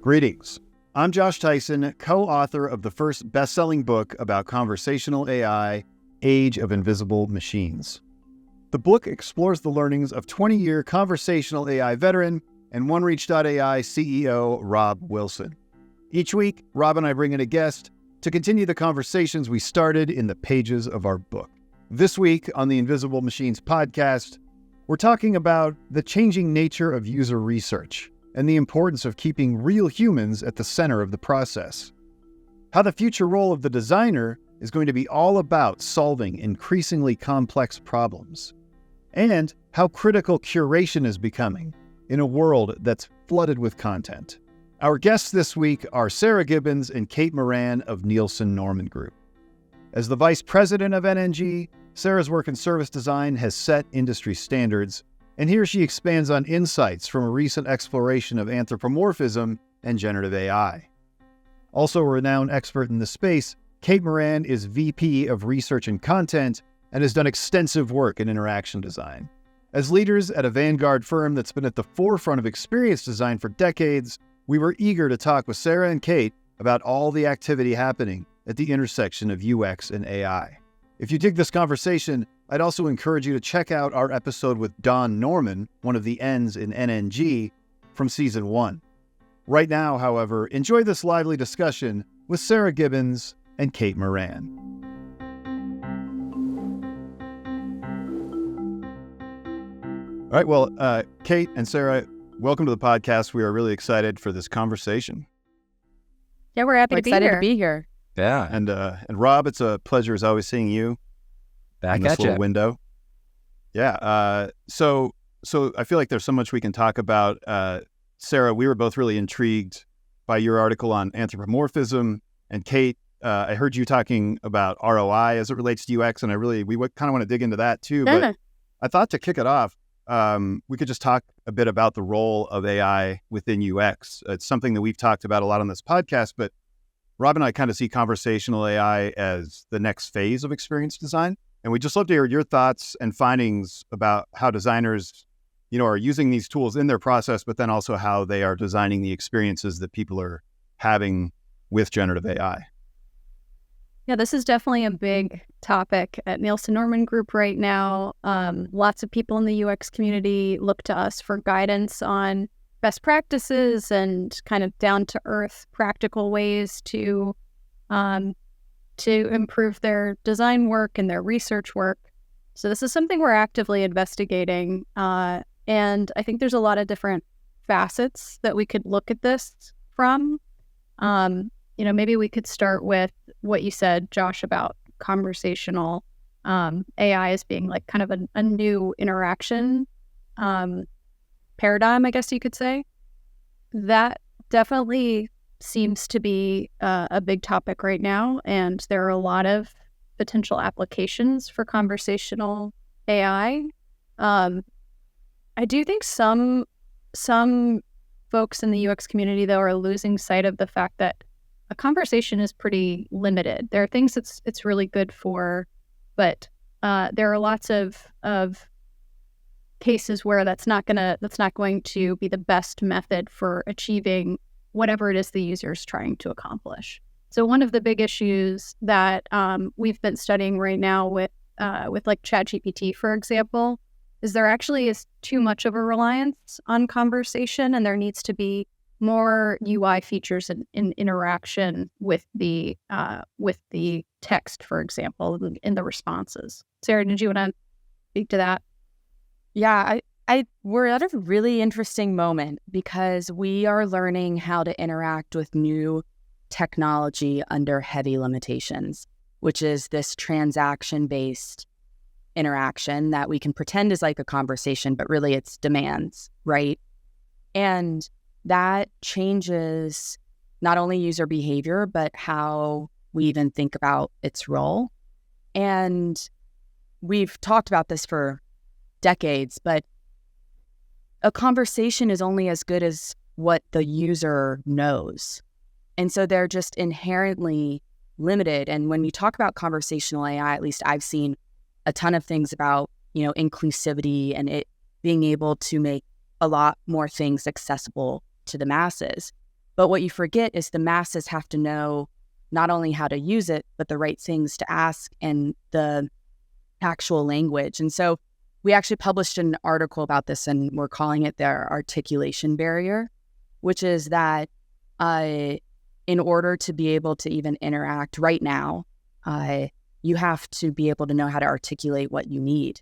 Greetings. I'm Josh Tyson, co-author of the first best-selling book about conversational AI, Age of Invisible Machines. The book explores the learnings of 20-year conversational AI veteran and OneReach.ai CEO Robb Wilson. Each week, Robb and I bring in a guest to continue the conversations we started in the pages of our book. This week on the Invisible Machines podcast, we're talking about the changing nature of user research and the importance of keeping real humans at the center of the process. How the future role of the designer is going to be all about solving increasingly complex problems. And how critical curation is becoming in a world that's flooded with content. Our guests this week are Sarah Gibbons and Kate Moran of Nielsen Norman Group. As the vice president of NNG, Sarah's work in service design has set industry standards, and here she expands on insights from a recent exploration of anthropomorphism and generative AI. Also a renowned expert in the space, Kate Moran is VP of Research and Content and has done extensive work in interaction design. As leaders at a vanguard firm that's been at the forefront of experience design for decades, we were eager to talk with Sarah and Kate about all the activity happening at the intersection of UX and AI. If you dig this conversation, I'd also encourage you to check out our episode with Don Norman, one of the N's in NNG, from season 1. Right now, however, enjoy this lively discussion with Sarah Gibbons and Kate Moran. All right, well, Kate and Sarah, welcome to the podcast. We are really excited for this conversation. Yeah, we're happy to be here. Yeah, and Robb, it's a pleasure as always seeing you back in this at little you. window. Yeah, so I feel like there's so much we can talk about. Sarah, we were both really intrigued by your article on anthropomorphism, and Kate, I heard you talking about ROI as it relates to UX, and we kind of want to dig into that too. But I thought to kick it off, we could just talk a bit about the role of AI within UX. It's something that we've talked about a lot on this podcast, but Robb and I kind of see conversational AI as the next phase of experience design. And we'd just love to hear your thoughts and findings about how designers, are using these tools in their process, but then also how they are designing the experiences that people are having with generative AI. Yeah, this is definitely a big topic at Nielsen Norman Group right now. Lots of people in the UX community look to us for guidance on best practices and kind of down-to-earth practical ways to improve their design work and their research work. So this is something we're actively investigating. And I think there's a lot of different facets that we could look at this from. Maybe we could start with what you said, Josh, about conversational AI as being like kind of a new interaction paradigm, I guess you could say. That definitely seems to be a big topic right now, and there are a lot of potential applications for conversational AI. I do think some folks in the UX community, though, are losing sight of the fact that a conversation is pretty limited. There are things it's really good for, but there are lots of cases where that's not going to be the best method for achieving whatever it is the user is trying to accomplish. So one of the big issues that we've been studying right now with like ChatGPT, for example, is there actually is too much of a reliance on conversation, and there needs to be more UI features in interaction with the text, for example, in the responses. Sarah, did you want to speak to that? Yeah, we're at a really interesting moment because we are learning how to interact with new technology under heavy limitations, which is this transaction-based interaction that we can pretend is like a conversation, but really it's demands, right? And that changes not only user behavior, but how we even think about its role. And we've talked about this for decades, but a conversation is only as good as what the user knows. And so they're just inherently limited. And when we talk about conversational AI, at least I've seen a ton of things about, inclusivity and it being able to make a lot more things accessible to the masses. But what you forget is the masses have to know not only how to use it, but the right things to ask and the actual language. And so we actually published an article about this, and we're calling it the articulation barrier, which is that in order to be able to even interact right now, you have to be able to know how to articulate what you need.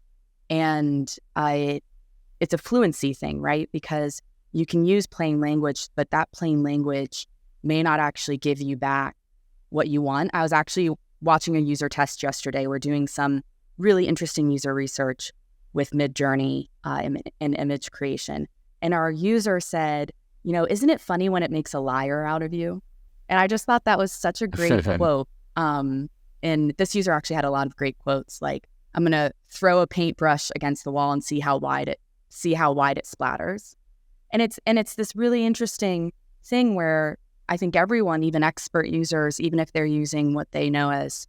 And it's a fluency thing, right? Because you can use plain language, but that plain language may not actually give you back what you want. I was actually watching a user test yesterday. We're doing some really interesting user research with Midjourney and image creation. And our user said, isn't it funny when it makes a liar out of you? And I just thought that was such a great quote. And this user actually had a lot of great quotes, like, I'm going to throw a paintbrush against the wall and see how wide it splatters. And it's this really interesting thing where I think everyone, even expert users, even if they're using what they know as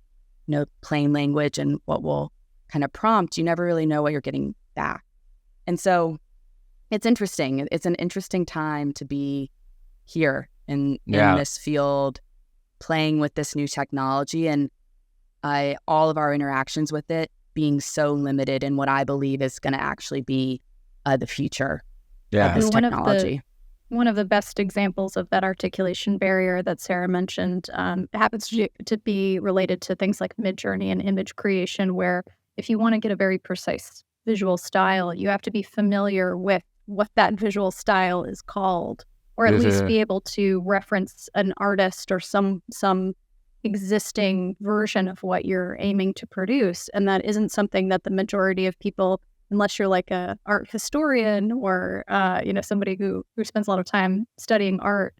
plain language and what will kind of prompt, you never really know what you're getting back. And so it's interesting. It's an interesting time to be here in this field, playing with this new technology, and all of our interactions with it being so limited in what I believe is going to actually be the future of this technology. One of the best examples of that articulation barrier that Sarah mentioned happens to be related to things like Midjourney and image creation, where if you want to get a very precise visual style, you have to be familiar with what that visual style is called, or at least be able to reference an artist or some existing version of what you're aiming to produce. And that isn't something that the majority of people, unless you're like a art historian or somebody who spends a lot of time studying art,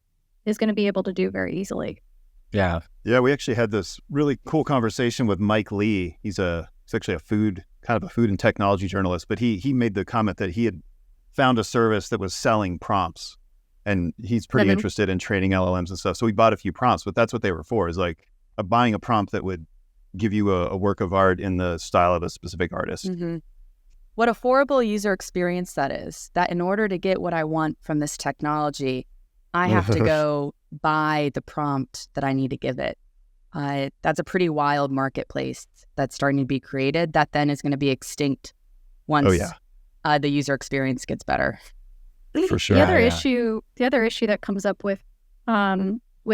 is going to be able to do very easily. Yeah, we actually had this really cool conversation with Mike Lee. He's actually a food and technology journalist, but he made the comment that he had found a service that was selling prompts, and he's pretty interested in training LLMs and stuff. So we bought a few prompts, but that's what they were for, is like buying a prompt that would give you a work of art in the style of a specific artist. Mm-hmm. What a horrible user experience that is, that in order to get what I want from this technology, I have to go buy the prompt that I need to give it. That's a pretty wild marketplace that's starting to be created that then is going to be extinct once the user experience gets better. For sure. The other issue that comes up with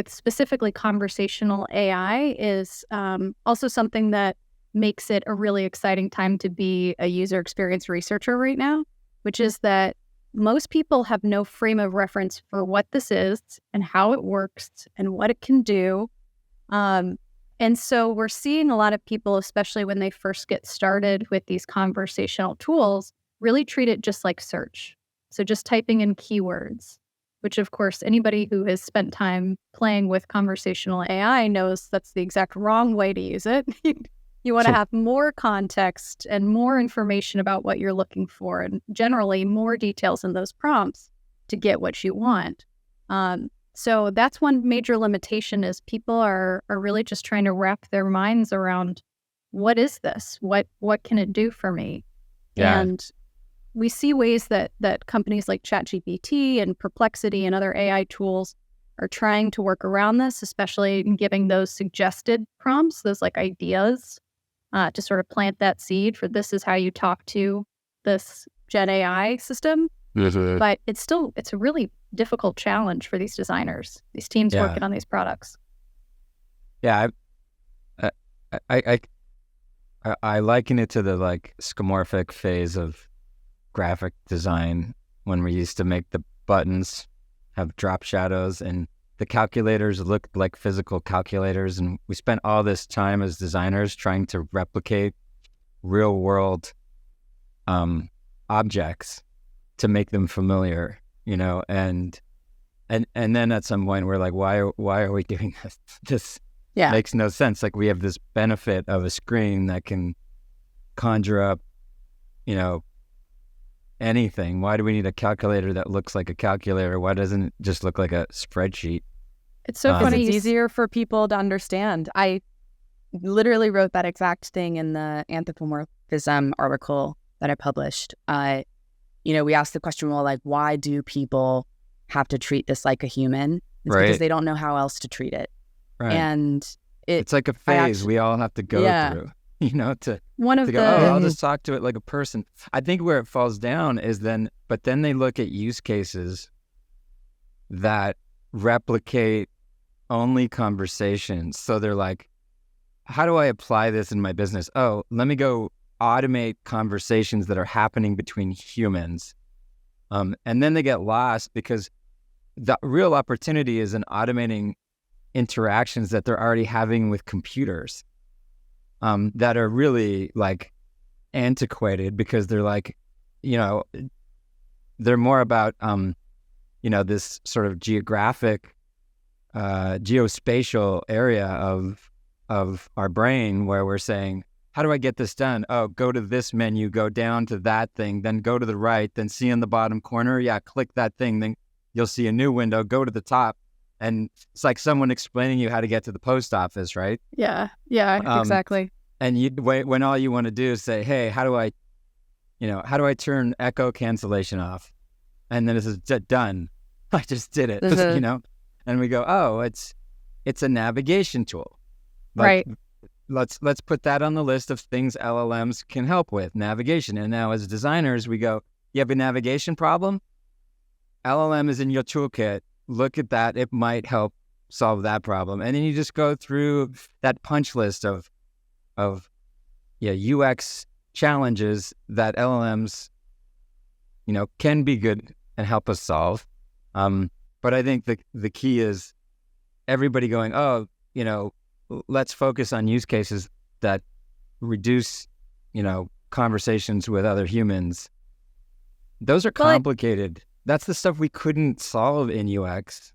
specifically conversational AI is also something that makes it a really exciting time to be a user experience researcher right now, which is that most people have no frame of reference for what this is and how it works and what it can do. And so we're seeing a lot of people, especially when they first get started with these conversational tools, really treat it just like search. So just typing in keywords, which of course, anybody who has spent time playing with conversational AI knows that's the exact wrong way to use it. You want to have more context and more information about what you're looking for, and generally more details in those prompts to get what you want. So that's one major limitation, is people are really just trying to wrap their minds around, what is this? What can it do for me? Yeah. And we see ways that companies like ChatGPT and Perplexity and other AI tools are trying to work around this, especially in giving those suggested prompts, those like ideas, to sort of plant that seed for, this is how you talk to this Gen AI system. But it's a really difficult challenge for these designers, these teams working on these products. Yeah, I liken it to the like skeuomorphic phase of graphic design, when we used to make the buttons have drop shadows and the calculators look like physical calculators, and we spent all this time as designers trying to replicate real world objects to make them familiar, and then at some point we're like, why are we doing this? This makes no sense. Like, we have this benefit of a screen that can conjure up, anything. Why do we need a calculator that looks like a calculator? Why doesn't it just look like a spreadsheet? It's so funny. It's easier for people to understand. I literally wrote that exact thing in the anthropomorphism article that I published. We asked the question, well, like, why do people have to treat this like a human? It's because they don't know how else to treat it. Right. And it's like a phase we all have to go through, to go, I'll just talk to it like a person. I think where it falls down is then they look at use cases that replicate only conversations. So they're like, how do I apply this in my business? Oh, let me go automate conversations that are happening between humans. And then they get lost because the real opportunity is in automating interactions that they're already having with computers, that are really like antiquated because they're like, they're more about, this sort of geographic, geospatial area of our brain where we're saying, how do I get this done? Oh, go to this menu, go down to that thing, then go to the right, then see in the bottom corner, click that thing, then you'll see a new window, go to the top. And it's like someone explaining you how to get to the post office, right? Yeah, exactly. And when all you want to do is say, hey, how do I turn echo cancellation off? And then this is done. I just did it, And we go, oh, it's a navigation tool. Right. Let's put that on the list of things LLMs can help with, navigation. And now as designers, we go, you have a navigation problem? LLM is in your toolkit. Look at that. It might help solve that problem. And then you just go through that punch list of UX challenges that LLMs, can be good and help us solve. But I think the key is everybody going, let's focus on use cases that reduce, conversations with other humans. Those are complicated. That's the stuff we couldn't solve in UX.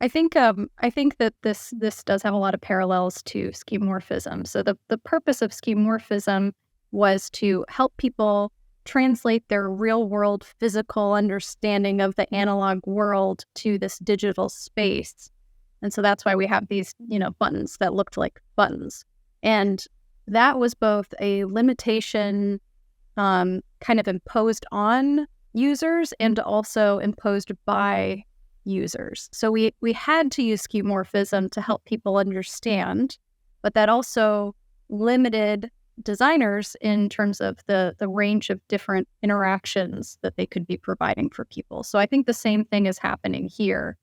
I think that this does have a lot of parallels to skeuomorphism. So the purpose of skeuomorphism was to help people translate their real world physical understanding of the analog world to this digital space. And so that's why we have these, buttons that looked like buttons. And that was both a limitation kind of imposed on users and also imposed by users. So we had to use skeuomorphism to help people understand, but that also limited designers in terms of the range of different interactions that they could be providing for people. So I think the same thing is happening here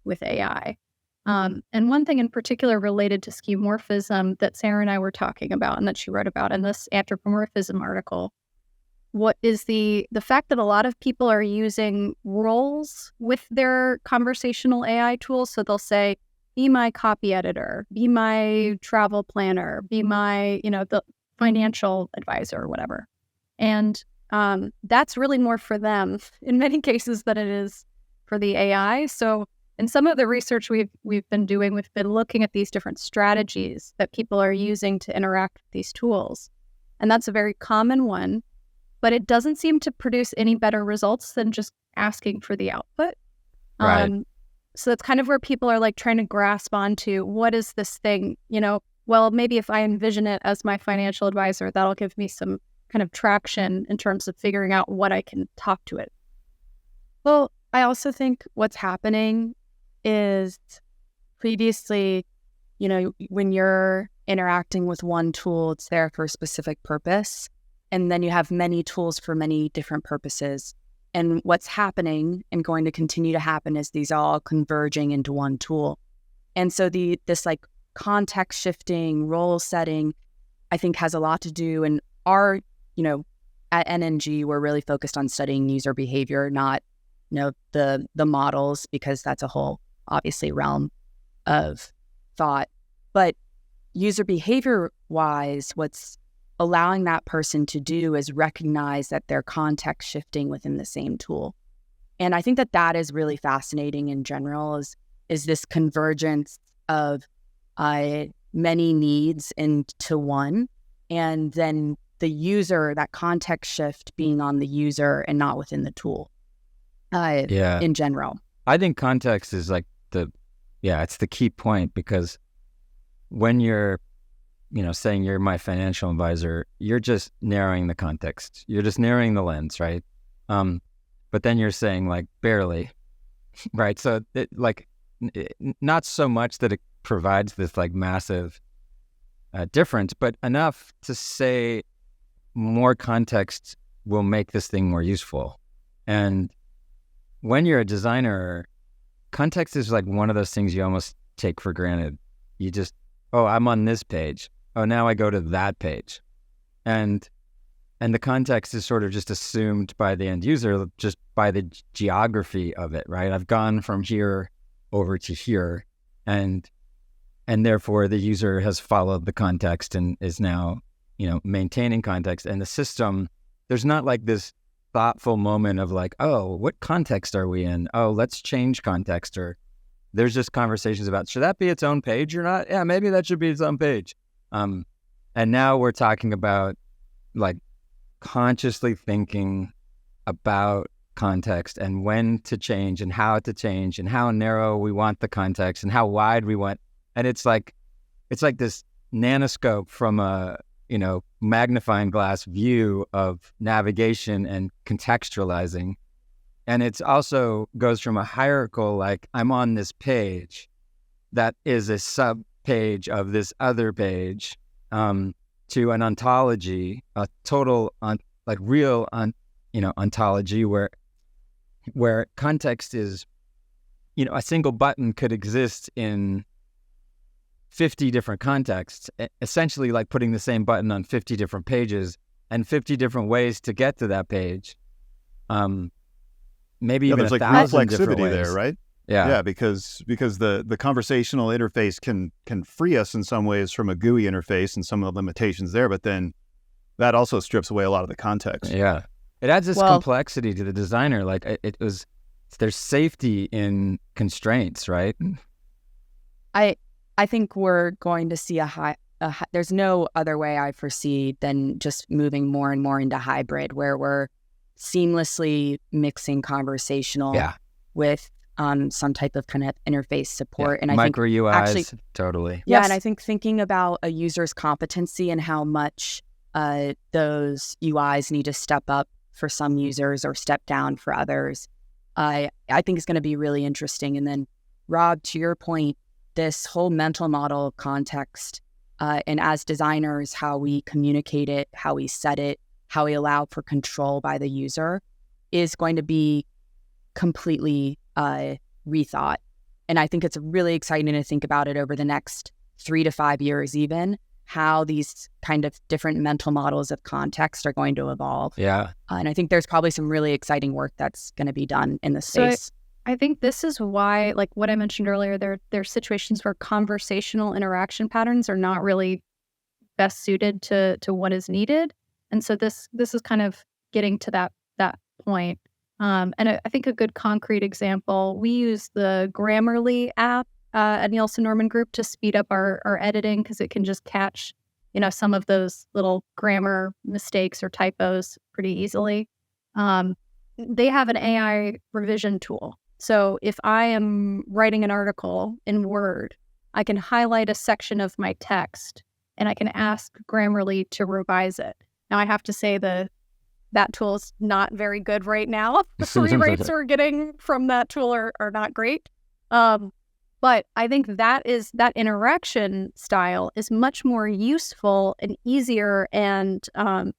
with AI. And one thing in particular related to skeuomorphism that Sarah and I were talking about and that she wrote about in this anthropomorphism article, what is the fact that a lot of people are using roles with their conversational AI tools. So they'll say, be my copy editor, be my travel planner, be my, the financial advisor or whatever. And that's really more for them in many cases than it is for the AI. So in some of the research we've been doing, we've been looking at these different strategies that people are using to interact with these tools. And that's a very common one, but it doesn't seem to produce any better results than just asking for the output. Right. So that's kind of where people are like trying to grasp onto what is this thing, well, maybe if I envision it as my financial advisor, that'll give me some kind of traction in terms of figuring out what I can talk to it. Well, I also think what's happening is previously, when you're interacting with one tool, it's there for a specific purpose. And then you have many tools for many different purposes. And what's happening and going to continue to happen is these all converging into one tool. And so this like context shifting, role setting, I think has a lot to do. And our, at NNG, we're really focused on studying user behavior, not, the models, because that's a whole, obviously, realm of thought. But user behavior wise, what's allowing that person to do is recognize that they're context shifting within the same tool. And I think that is really fascinating in general, is this convergence of many needs into one, and then the user, that context shift being on the user and not within the tool in general. I think context is like it's the key point, because when you're saying you're my financial advisor, you're just narrowing the context. You're just narrowing the lens, right? But then you're saying like barely, right? So not so much that it provides this like massive difference, but enough to say more context will make this thing more useful. And when you're a designer, context is like one of those things you almost take for granted. You just, oh, I'm on this page. Oh, now I go to that page. And the context is sort of just assumed by the end user just by the geography of it, right? I've gone from here over to here, and therefore the user has followed the context and is now, maintaining context. And the system, there's not like this thoughtful moment of like, oh, what context are we in? Oh, let's change context. Or there's just conversations about, should that be its own page or not? Yeah, maybe that should be its own page. And now we're talking about like consciously thinking about context and when to change and how narrow we want the context and how wide we want. And it's like this nanoscope from a, magnifying glass view of navigation and contextualizing. And it's also goes from a hierarchical, like I'm on this page that is a sub page of this other page, to an ontology, a total real ontology where context is, a single button could exist in 50 different contexts, essentially like putting the same button on 50 different pages and 50 different ways to get to that page. Maybe even there's like 1,000 different reflexivity ways. there, right? Yeah, because the conversational interface can free us in some ways from a GUI interface and some of the limitations there, but then that also strips away a lot of the context. Yeah, it adds this complexity to the designer. Like there's safety in constraints, right? I think we're going to see there's no other way I foresee than just moving more and more into hybrid, where we're seamlessly mixing conversational with some type of kind of interface support. And I micro think UIs, actually, totally. Yeah, and I think thinking about a user's competency and how much those UIs need to step up for some users or step down for others, I think is going to be really interesting. And then, Rob, to your point, this whole mental model context, and as designers, how we communicate it, how we set it, how we allow for control by the user is going to be completely rethought. And I think it's really exciting to think about it over the next 3 to 5 years, even how these kind of different mental models of context are going to evolve. Yeah. And I think there's probably some really exciting work that's going to be done in this space. I think this is why, like what I mentioned earlier, there are situations where conversational interaction patterns are not really best suited to what is needed. And so this is kind of getting to that point. And I think a good concrete example, we use the Grammarly app at Nielsen Norman Group to speed up our editing, because it can just catch, some of those little grammar mistakes or typos pretty easily. They have an AI revision tool. So if I am writing an article in Word, I can highlight a section of my text and I can ask Grammarly to revise it. Now, I have to say that tool is not very good right now. The rewrites we're getting from that tool are not great. But I think that interaction style is much more useful and easier, and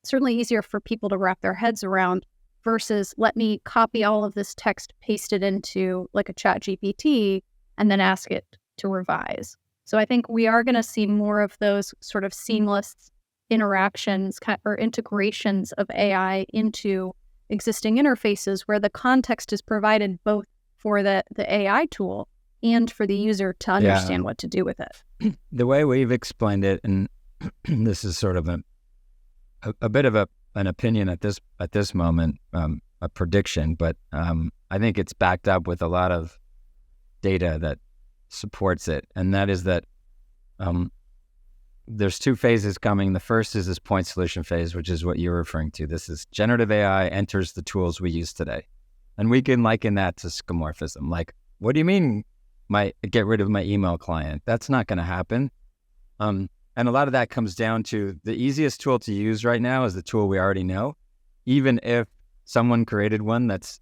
certainly easier for people to wrap their heads around, versus let me copy all of this text, paste it into like a chat GPT, and then ask it to revise. So I think we are going to see more of those sort of seamless interactions or integrations of AI into existing interfaces, where the context is provided both for the AI tool and for the user to understand what to do with it. The way we've explained it, and this is sort of a bit of an opinion at this moment, a prediction, but I think it's backed up with a lot of data that supports it, and that is that there's 2 phases coming. The first is this point solution phase, which is what you're referring to. This is generative AI enters the tools we use today, and we can liken that to skeuomorphism. Like, what do you mean get rid of my email client? That's not going to happen. And a lot of that comes down to the easiest tool to use right now is the tool we already know, even if someone created one that's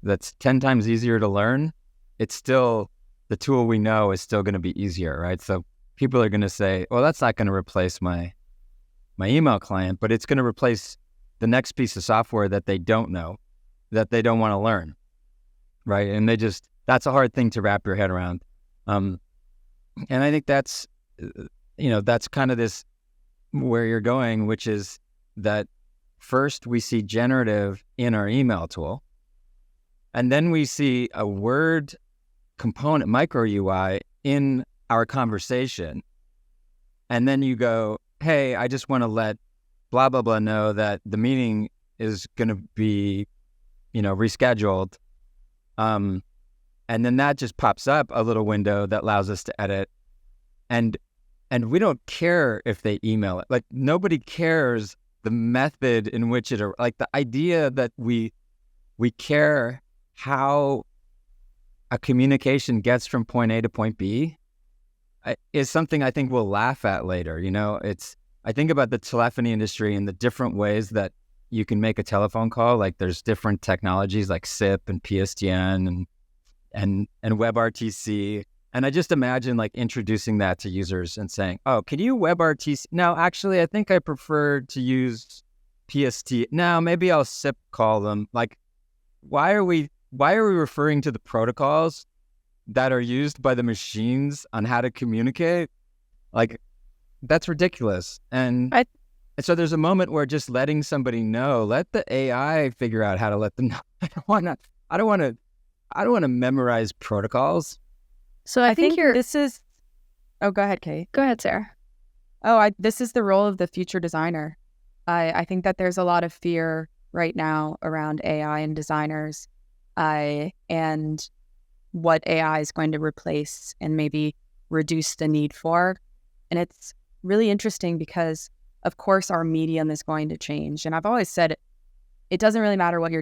that's 10 times easier to learn, it's still, the tool we know is still going to be easier, right? So people are going to say, well, that's not going to replace my email client, but it's going to replace the next piece of software that they don't know, that they don't want to learn, right? And that's a hard thing to wrap your head around. And I think that's kind of this where you're going, which is that first we see generative in our email tool, and then we see a word component, micro UI, in our conversation. And then you go, hey, I just want to let blah, blah, blah know that the meeting is going to be, rescheduled. And then that just pops up a little window that allows us to edit. And we don't care if they email it. Like, nobody cares the method in which like the idea that we care how a communication gets from point A to point B is something I think we'll laugh at later. I think about the telephony industry and the different ways that you can make a telephone call. Like, there's different technologies like SIP and PSTN and WebRTC. And I just imagine like introducing that to users and saying, oh, can you WebRTC? No, actually, I think I prefer to use PST. No, maybe I'll SIP call them. Like, why are we referring to the protocols that are used by the machines on how to communicate? Like, that's ridiculous. And so there's a moment where just letting somebody know, let the AI figure out how to let them know. I don't want to memorize protocols. So I think this is, oh, go ahead, Kate. Go ahead, Sarah. This is the role of the future designer. I think that there's a lot of fear right now around AI and designers, and what AI is going to replace and maybe reduce the need for. And it's really interesting because, of course, our medium is going to change. And I've always said it doesn't really matter what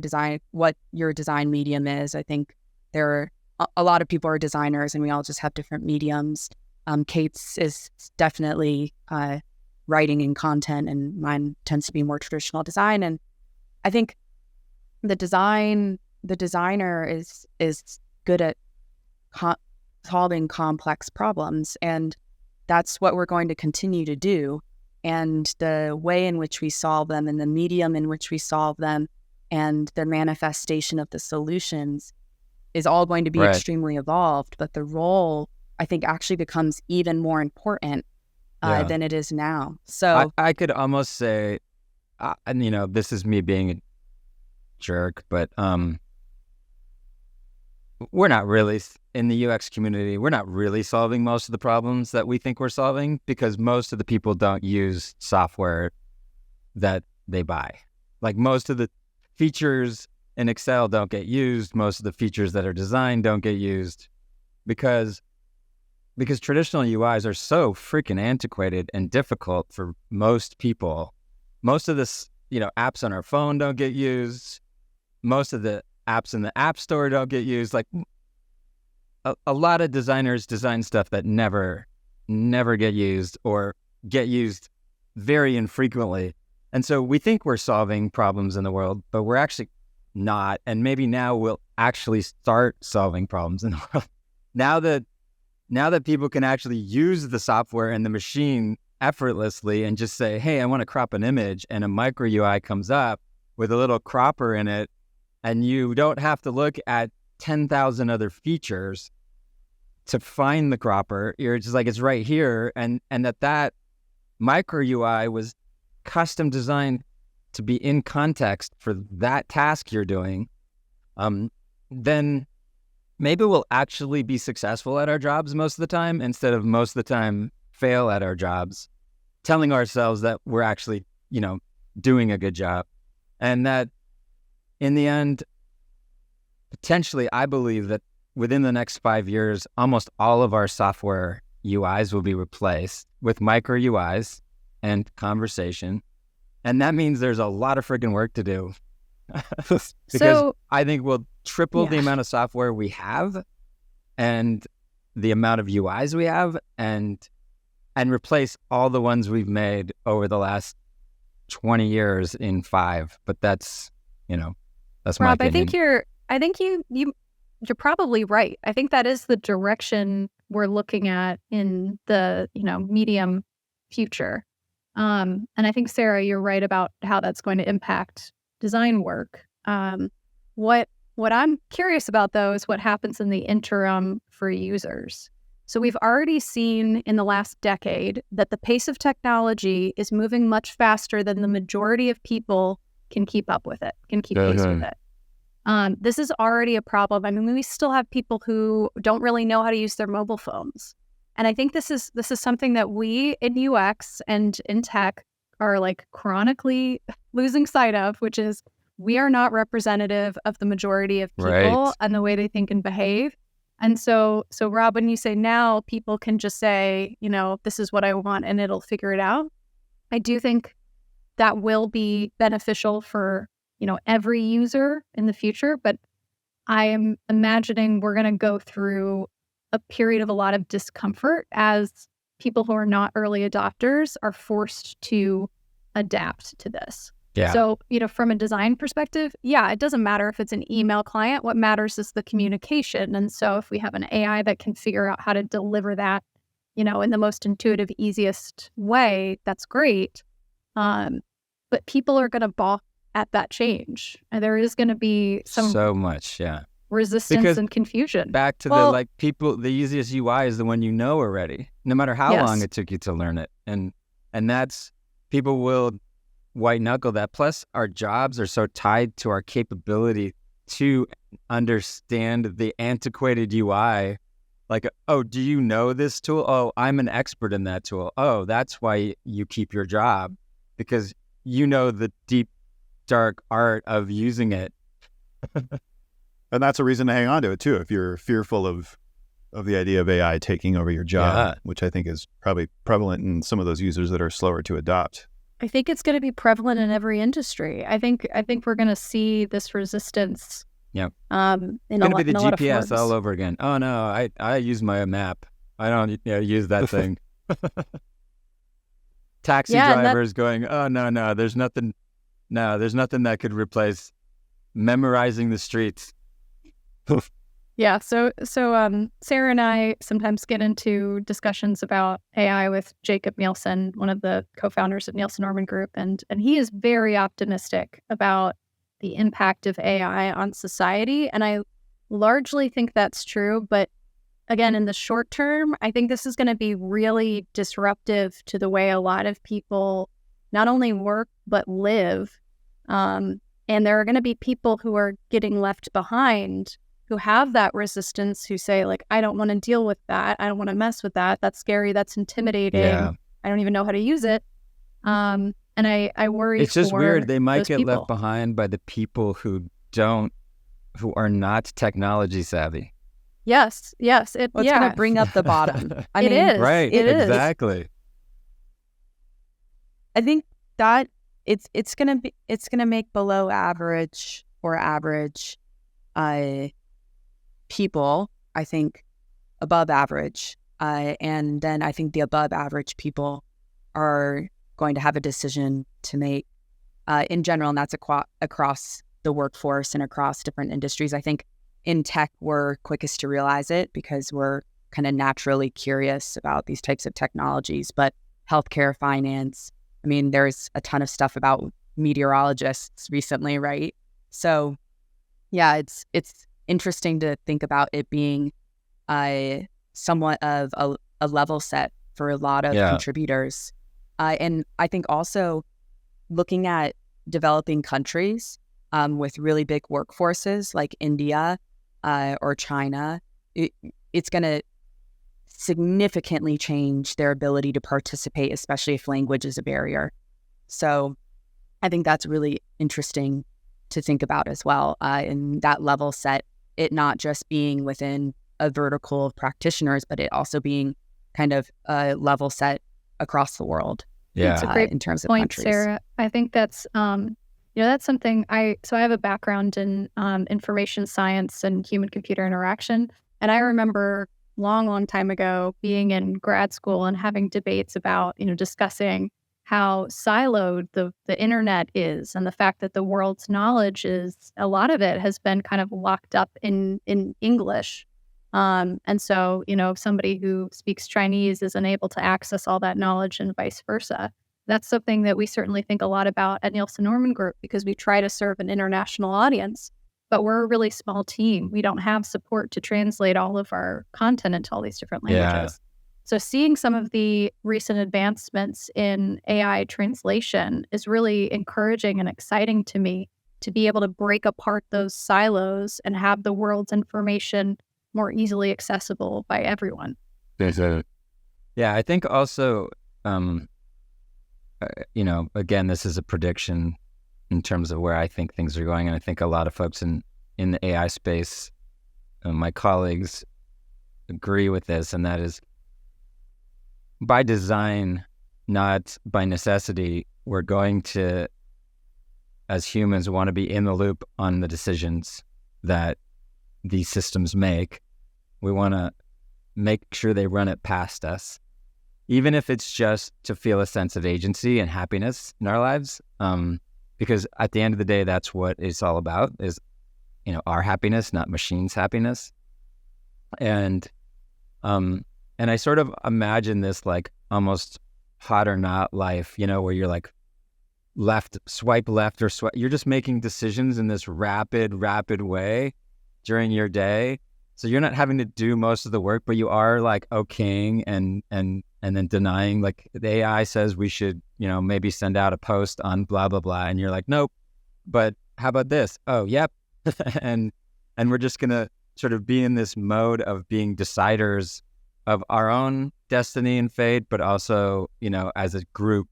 your design medium is. I think there are a lot of people are designers, and we all just have different mediums. Kate's is definitely writing and content, and mine tends to be more traditional design. And I think the designer is good at solving complex problems, and that's what we're going to continue to do. And the way in which we solve them, and the medium in which we solve them, and the manifestation of the solutions is all going to be extremely evolved. But the role, I think, actually becomes even more important than it is now. So I could almost say, this is me being a jerk, but we're not really, in the UX community, we're not really solving most of the problems that we think we're solving, because most of the people don't use software that they buy. Like, most of the features in Excel don't get used. Most of the features that are designed don't get used because traditional UIs are so freaking antiquated and difficult for most people. Most of this, apps on our phone don't get used. Most of the apps in the App Store don't get used. Like, a lot of designers design stuff that never get used, or get used very infrequently. And so we think we're solving problems in the world, but we're actually not. And maybe now we'll actually start solving problems in the world. Now that people can actually use the software and the machine effortlessly and just say, hey, I want to crop an image, and a micro UI comes up with a little cropper in it, and you don't have to look at 10,000 other features to find the cropper. You're just like, it's right here. And that micro UI was custom designed to be in context for that task you're doing. Then maybe we'll actually be successful at our jobs most of the time, instead of most of the time fail at our jobs, telling ourselves that we're actually, doing a good job. And that in the end, potentially, I believe that within the next 5 years, almost all of our software UIs will be replaced with micro UIs and conversation. And that means there's a lot of freaking work to do. Because I think we'll triple the amount of software we have, and the amount of UIs we have, and replace all the ones we've made over the last 20 years in 5. But that's, that's my Rob, opinion. think you're probably right. I think that is the direction we're looking at in the medium future. And I think, Sarah, you're right about how that's going to impact design work. What I'm curious about, though, is what happens in the interim for users. So we've already seen in the last decade that the pace of technology is moving much faster than the majority of people can keep up with it, can keep pace with it. This is already a problem. I mean, we still have people who don't really know how to use their mobile phones. And I think this is something that we in UX and in tech are like chronically losing sight of, which is we are not representative of the majority of people and the way they think and behave. And so Rob, when you say now people can just say, this is what I want and it'll figure it out, I do think that will be beneficial for, every user in the future. But I am imagining we're going to go through a period of a lot of discomfort as people who are not early adopters are forced to adapt to this. Yeah. So, from a design perspective, it doesn't matter if it's an email client. What matters is the communication. And so if we have an AI that can figure out how to deliver that, in the most intuitive, easiest way, that's great. But people are going to balk at that change. And there is going to be so much, resistance because and confusion. Back to the easiest UI is the one you know already, no matter how long it took you to learn it. And that's, people will white knuckle that. Plus, our jobs are so tied to our capability to understand the antiquated UI. Like, oh, do you know this tool? Oh, I'm an expert in that tool. Oh, that's why you keep your job, because you know the deep, dark art of using it. And that's a reason to hang on to it too, if you're fearful of the idea of AI taking over your job, which I think is probably prevalent in some of those users that are slower to adopt. I think it's going to be prevalent in every industry. I think we're going to see this resistance. Yep. It's going to be the GPS all over again. Oh no, I use my map. I don't use that thing. Taxi drivers going, oh no, there's nothing that could replace memorizing the streets. Yeah, so Sarah and I sometimes get into discussions about AI with Jacob Nielsen, one of the co-founders of Nielsen Norman Group, and he is very optimistic about the impact of AI on society, and I largely think that's true. But again, in the short term, I think this is going to be really disruptive to the way a lot of people not only work but live, and there are going to be people who are getting left behind, who have that resistance, who say, like, I don't want to deal with that. I don't want to mess with that. That's scary. That's intimidating. Yeah. I don't even know how to use it. And I worry. It's just weird. They might get left behind by the people who are not technology savvy. Yes. It's going to bring up the bottom. I mean, is. Right. It is. Exactly. I think that it's going to make below average or average people, I think, above average. And then I think the above average people are going to have a decision to make in general, and that's across the workforce and across different industries. I think in tech, we're quickest to realize it because we're kind of naturally curious about these types of technologies. But healthcare, finance, I mean, there's a ton of stuff about meteorologists recently, right? So yeah, it's interesting to think about it being somewhat of a level set for a lot of contributors. And I think also looking at developing countries with really big workforces like India or China, it's going to significantly change their ability to participate, especially if language is a barrier. So I think that's really interesting to think about as well. And that level set, it not just being within a vertical of practitioners, but it also being kind of a level set across the world. Yeah, that's a great in terms of point, countries. Sarah. I think that's that's something I have a background in information science and human-computer interaction, and I remember long time ago being in grad school and having debates about discussing how siloed the internet is, and the fact that the world's knowledge is, a lot of it has been kind of locked up in English. And so, if somebody who speaks Chinese isn't able to access all that knowledge and vice versa, that's something that we certainly think a lot about at Nielsen Norman Group, because we try to serve an international audience, but we're a really small team. We don't have support to translate all of our content into all these different languages. Yeah. So seeing some of the recent advancements in AI translation is really encouraging and exciting to me, to be able to break apart those silos and have the world's information more easily accessible by everyone. Yeah, I think also, again, this is a prediction in terms of where I think things are going. And I think a lot of folks in the AI space, my colleagues, agree with this, and that is, by design, not by necessity, we're going to, as humans, want to be in the loop on the decisions that these systems make. We want to make sure they run it past us, even if it's just to feel a sense of agency and happiness in our lives. Because at the end of the day, that's what it's all about, is, our happiness, not machines' happiness. And I sort of imagine this like almost hot or not life, where you're like swipe left or swipe. You're just making decisions in this rapid way during your day. So you're not having to do most of the work, but you are like okaying and then denying. Like the AI says we should, maybe send out a post on blah, blah, blah. And you're like, nope, but how about this? Oh, yep. and we're just going to sort of be in this mode of being deciders of our own destiny and fate, but also, as a group,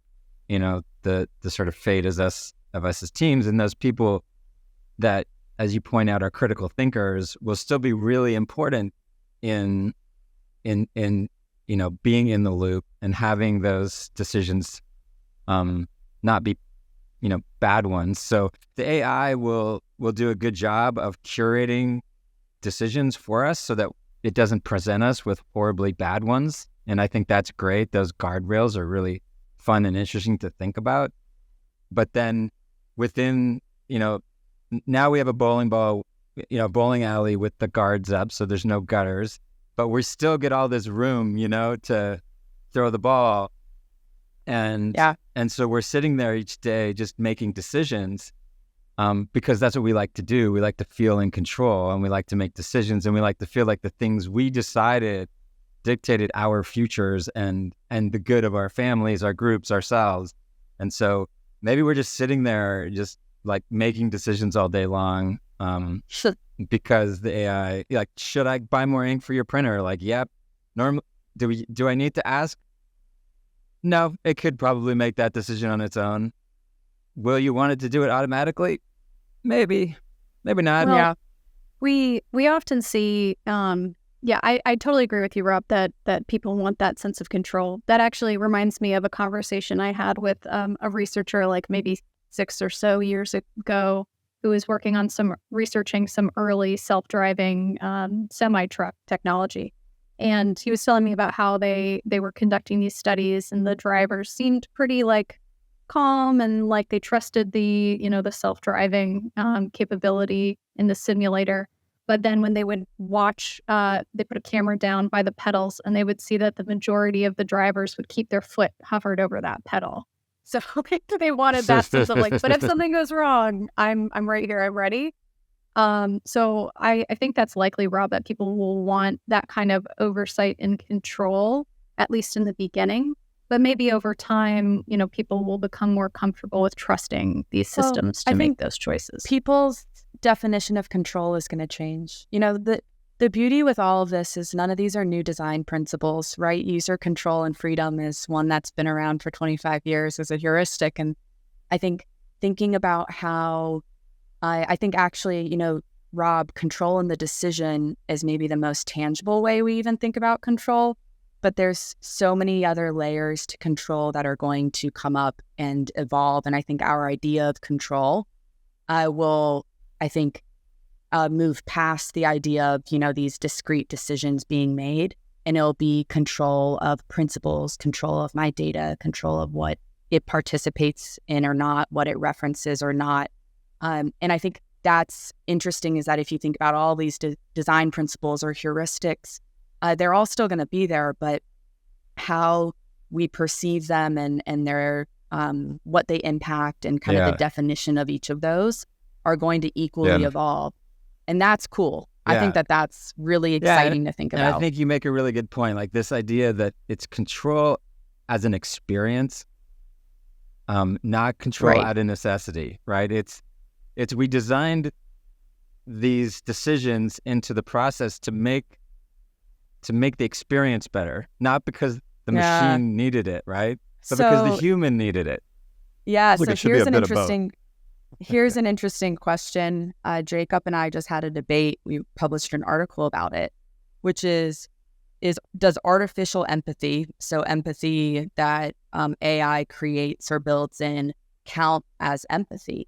the sort of fate of us as teams, and those people that, as you point out, are critical thinkers, will still be really important in being in the loop and having those decisions not be bad ones. So the AI will do a good job of curating decisions for us so that it doesn't present us with horribly bad ones. And I think that's great. Those guardrails are really fun and interesting to think about. But then within, now we have a bowling alley with the guards up, so there's no gutters, but we still get all this room, to throw the ball. And so we're sitting there each day just making decisions, because that's what we like to do. We like to feel in control, and we like to make decisions, and we like to feel like the things we decided dictated our futures and the good of our families, our groups, ourselves. And so maybe we're just sitting there just like making decisions all day long, because the AI, like, should I buy more ink for your printer? Like, yep. Do I need to ask? No, it could probably make that decision on its own. Will you want it to do it automatically? Maybe not. Well, yeah. We often see, I totally agree with you, Rob, that people want that sense of control. That actually reminds me of a conversation I had with a researcher like maybe 6 or so years ago, who was working on researching some early self-driving semi-truck technology. And he was telling me about how they were conducting these studies, and the drivers seemed pretty like calm and like they trusted the self-driving capability in the simulator. But then when they would watch, they put a camera down by the pedals, and they would see that the majority of the drivers would keep their foot hovered over that pedal. So they wanted that sense of like, but if something goes wrong, I'm right here, I'm ready. So I think that's likely, Rob, that people will want that kind of oversight and control, at least in the beginning. But maybe over time, people will become more comfortable with trusting these systems to make those choices. People's definition of control is going to change. The beauty with all of this is none of these are new design principles, right? User control and freedom is one that's been around for 25 years as a heuristic. And I think thinking about how I think actually, Rob, control in the decision is maybe the most tangible way we even think about control. But there's so many other layers to control that are going to come up and evolve. And I think our idea of control will, move past the idea of, these discrete decisions being made. And it'll be control of principles, control of my data, control of what it participates in or not, what it references or not. And I think that's interesting, is that if you think about all these design principles or heuristics, they're all still going to be there, but how we perceive them and their what they impact and kind of the definition of each of those are going to equally evolve. And that's cool. I think that that's really exciting to think about. And I think you make a really good point, like this idea that it's control as an experience, not control out of necessity, right? It's we designed these decisions into the process to make the experience better, not because the machine needed it, right? But because the human needed it. Yeah, so here's an interesting question. Jacob and I just had a debate. We published an article about it, which is does artificial empathy, so empathy that AI creates or builds in, count as empathy?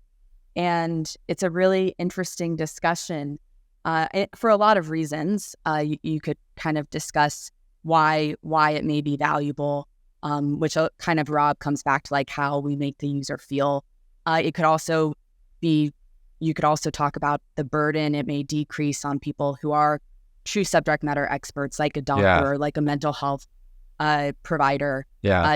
And it's a really interesting discussion for a lot of reasons. You could kind of discuss why it may be valuable, which kind of, Rob, comes back to like how we make the user feel. It could also be, you could also talk about the burden it may decrease on people who are true subject matter experts, like a doctor or like a mental health provider,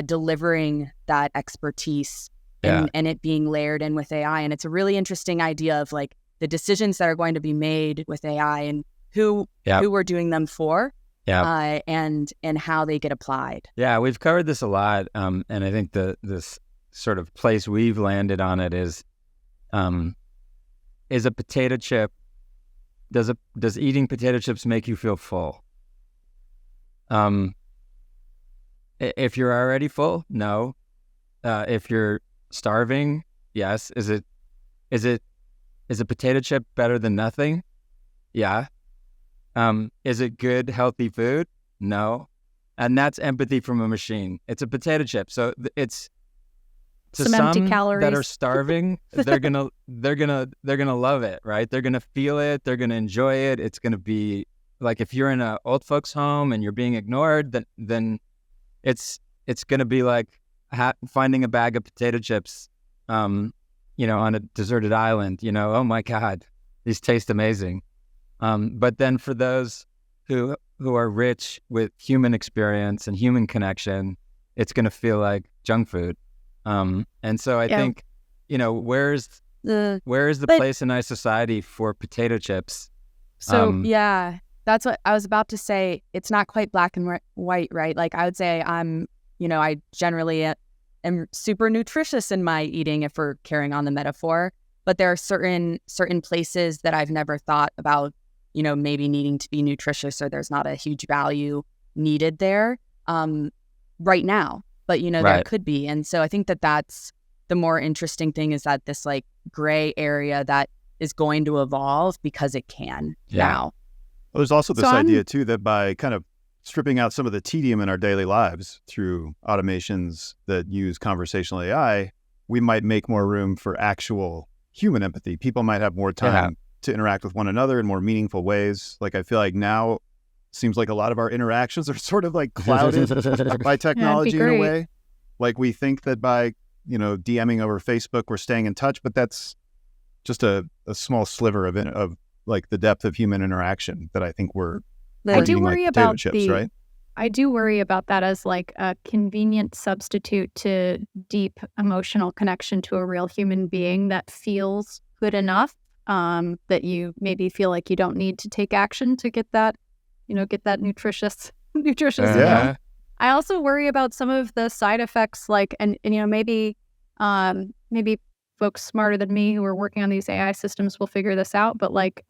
delivering that expertise and it being layered in with AI. And it's a really interesting idea of like the decisions that are going to be made with AI and who we're doing them for. And how they get applied. Yeah, we've covered this a lot, and I think this sort of place we've landed on it is a potato chip. Does eating potato chips make you feel full? If you're already full, no. If you're starving, yes. Is a potato chip better than nothing? Yeah. Is it good, healthy food? No. And that's empathy from a machine. It's a potato chip. So it's to some empty calories that are starving, they're gonna love it, right? They're gonna feel it, they're gonna enjoy it. It's gonna be like, if you're in an old folks home and you're being ignored, then it's gonna be like finding a bag of potato chips, on a deserted island. Oh my God, these taste amazing. But then for those who are rich with human experience and human connection, it's going to feel like junk food. And so I think, where's the place in our society for potato chips? So that's what I was about to say. It's not quite black and white, right? Like I would say I generally am super nutritious in my eating, if we're carrying on the metaphor, but there are certain places that I've never thought about, maybe needing to be nutritious, or there's not a huge value needed there right now. But, there could be. And so I think that's the more interesting thing, is that this like gray area that is going to evolve because it can now. Well, there's also this idea too, that by kind of stripping out some of the tedium in our daily lives through automations that use conversational AI, we might make more room for actual human empathy. People might have more time to interact with one another in more meaningful ways. Like I feel like now seems like a lot of our interactions are sort of like clouded by technology in a way. Like we think that by, DMing over Facebook, we're staying in touch, but that's just a small sliver of like the depth of human interaction that I think we're I do worry like about chips, right? I do worry about that as like a convenient substitute to deep emotional connection to a real human being that feels good enough that you maybe feel like you don't need to take action to get that, get that nutritious meal. I also worry about some of the side effects, like, and maybe folks smarter than me who are working on these AI systems will figure this out, but like,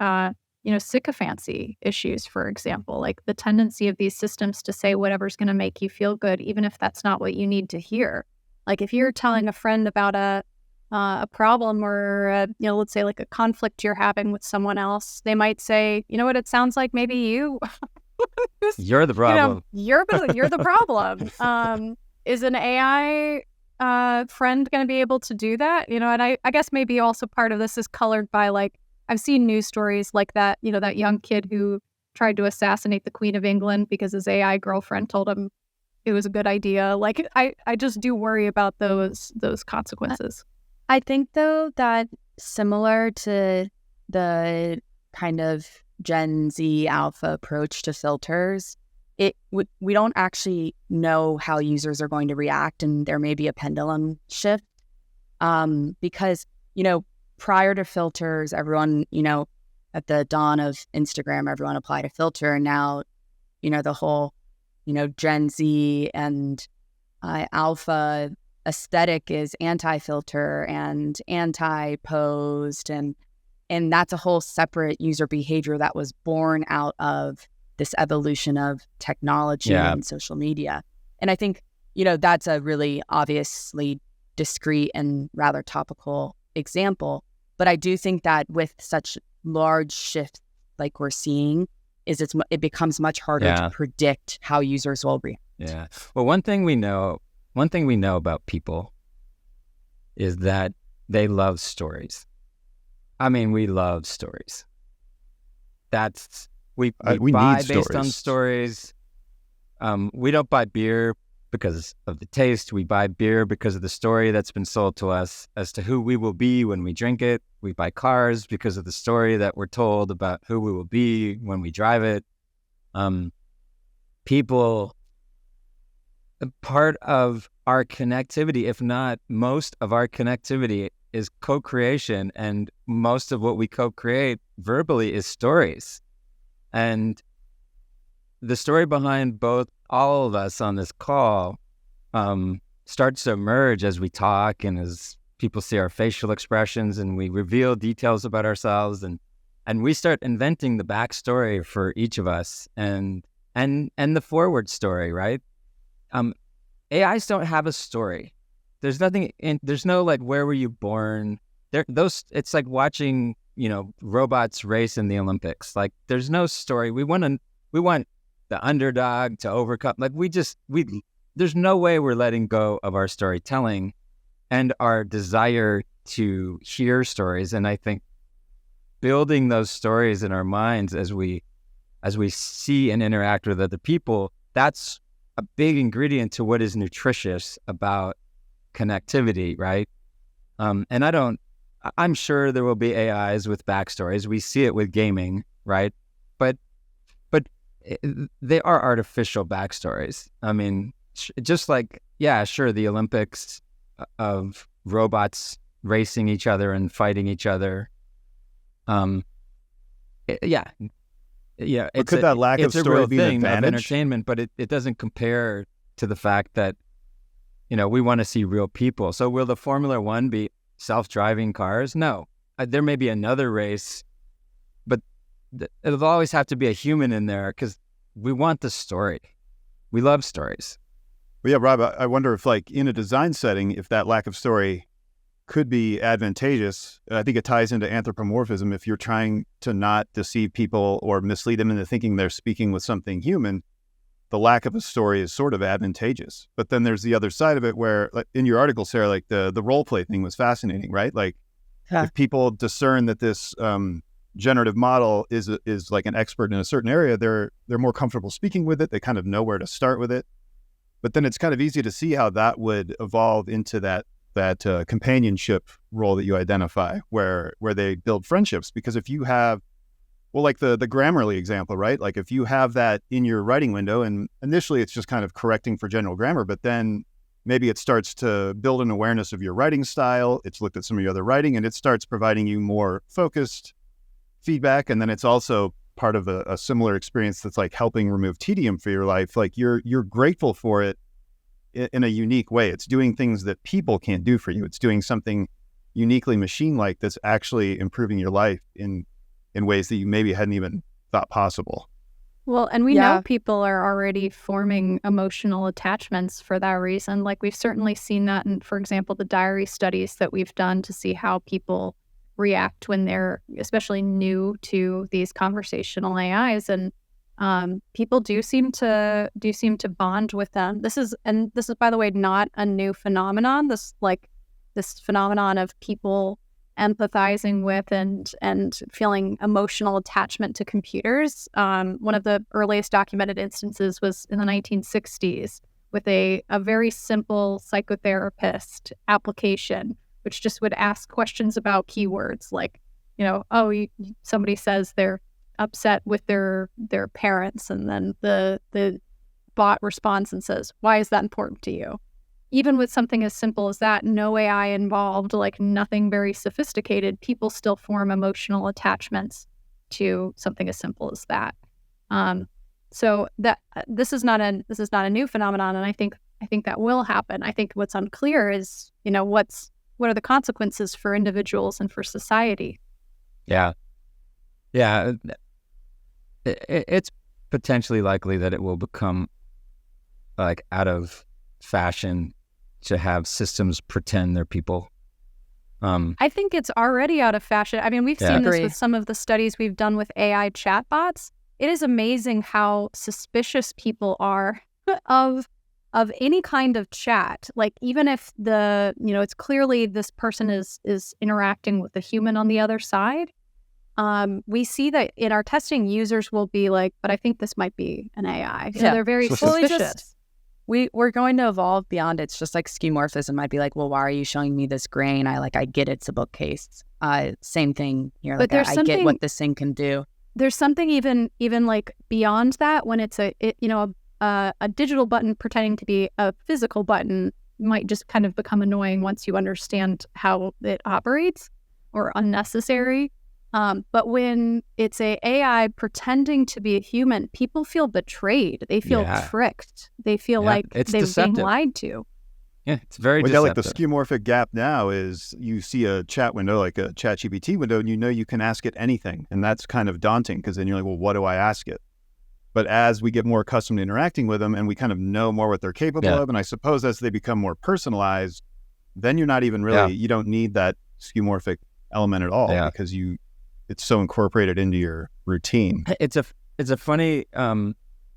sycophancy issues, for example, like the tendency of these systems to say whatever's going to make you feel good, even if that's not what you need to hear. Like if you're telling a friend about a problem or, let's say like a conflict you're having with someone else, they might say, you know what, it sounds like maybe you... You're the problem. You're the problem. Is an AI friend going to be able to do that? And I guess maybe also part of this is colored by like, I've seen news stories like that, that young kid who tried to assassinate the Queen of England because his AI girlfriend told him it was a good idea. Like I just do worry about those consequences. I think though that similar to the kind of Gen Z alpha approach to filters, we don't actually know how users are going to react, and there may be a pendulum shift because, prior to filters, everyone, at the dawn of Instagram, everyone applied a filter, and now, the whole, Gen Z and alpha aesthetic is anti-filter and anti-posed, and that's a whole separate user behavior that was born out of this evolution of technology and social media. And I think, that's a really obviously discrete and rather topical example. But I do think that with such large shifts like we're seeing, it becomes much harder to predict how users will react. Yeah. Well, one thing we know about people is that they love stories. I mean, we love stories. We buy based on stories. We don't buy beer because of the taste. We buy beer because of the story that's been sold to us as to who we will be when we drink it. We buy cars because of the story that we're told about who we will be when we drive it. People, part of our connectivity, if not most of our connectivity, is co-creation, and most of what we co-create verbally is stories. And the story behind all of us on this call starts to emerge as we talk and as people see our facial expressions, and we reveal details about ourselves, and we start inventing the backstory for each of us and the forward story, right? AIs don't have a story. There's nothing there's no like, where were you born? It's like watching, robots race in the Olympics. Like, there's no story. We want the underdog to overcome. Like, there's no way we're letting go of our storytelling and our desire to hear stories. And I think building those stories in our minds as we see and interact with other people, that's a big ingredient to what is nutritious about connectivity, right? And I'm sure there will be AIs with backstories. We see it with gaming, right? But they are artificial backstories. I mean, just like, sure, the Olympics of robots racing each other and fighting each other. But could that lack of story be an advantage? Of entertainment, but it doesn't compare to the fact that, we want to see real people. So will the Formula One be self-driving cars? No. There may be another race, but it'll always have to be a human in there because we want the story. We love stories. Well, yeah, Rob, I wonder if, like, in a design setting, if that lack of story could be advantageous. I think it ties into anthropomorphism. If you're trying to not deceive people or mislead them into thinking they're speaking with something human, the lack of a story is sort of advantageous. But then there's the other side of it where, like in your article, Sarah, like the role play thing was fascinating, right? Like, if people discern that this generative model is like an expert in a certain area, they're more comfortable speaking with it. They kind of know where to start with it. But then it's kind of easy to see how that would evolve into that companionship role that you identify, where they build friendships. Because if you have, well, like the Grammarly example, right? Like, if you have that in your writing window, and initially it's just kind of correcting for general grammar, but then maybe it starts to build an awareness of your writing style. It's looked at some of your other writing, and it starts providing you more focused feedback. And then it's also part of a similar experience that's like helping remove tedium for your life. Like, you're grateful for it in a unique way. It's doing things that people can't do for you. It's doing something uniquely machine-like that's actually improving your life in ways that you maybe hadn't even thought possible. Well, and we know people are already forming emotional attachments for that reason. Like, we've certainly seen that in, for example, the diary studies that we've done to see how people react when they're especially new to these conversational AIs. And people do seem to bond with them. This is, by the way, not a new phenomenon. This phenomenon of people empathizing with and feeling emotional attachment to computers. One of the earliest documented instances was in the 1960s with a very simple psychotherapist application, which just would ask questions about keywords like, somebody says they're upset with their parents, and then the bot responds and says, why is that important to you? Even with something as simple as that, no AI involved, like nothing very sophisticated, people still form emotional attachments to something as simple as that. So that this is not a new phenomenon, and I think that will happen. I think what's unclear is, what are the consequences for individuals and for society? Yeah. It's potentially likely that it will become like out of fashion to have systems pretend they're people. I think it's already out of fashion. I mean, we've seen this with some of the studies we've done with AI chatbots. It is amazing how suspicious people are of any kind of chat. Like, even if it's clearly this person is interacting with a human on the other side, we see that in our testing, users will be like, but I think this might be an AI. So they're very suspicious. We're going to evolve beyond it. It's just like skeuomorphism might be like, well, why are you showing me this grain? I get it's a bookcase. Same thing here. Like, I get what this thing can do. There's something even like beyond that, when it's a digital button pretending to be a physical button might just kind of become annoying once you understand how it operates, or unnecessary. But when it's a AI pretending to be a human, people feel betrayed. They feel tricked. They feel like they've been lied to. Yeah, it's very deceptive. Like the skeuomorphic gap now is you see a chat window, like a ChatGPT window, and you can ask it anything. And that's kind of daunting, because then you're like, well, what do I ask it? But as we get more accustomed to interacting with them and we kind of know more what they're capable of, and I suppose as they become more personalized, then you're not even really, you don't need that skeuomorphic element at all, because it's so incorporated into your routine. It's a funny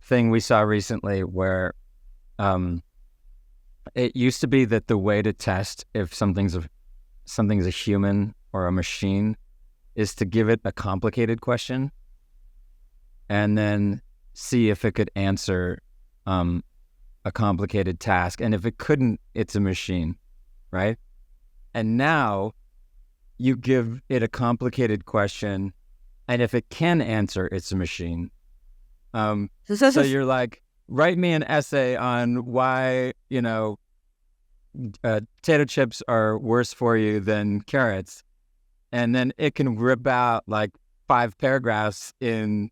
thing we saw recently where it used to be that the way to test if something's a human or a machine is to give it a complicated question and then see if it could answer a complicated task. And if it couldn't, it's a machine, right? And now you give it a complicated question, and if it can answer, it's a machine. So you're like, write me an essay on why, potato chips are worse for you than carrots. And then it can rip out like 5 paragraphs in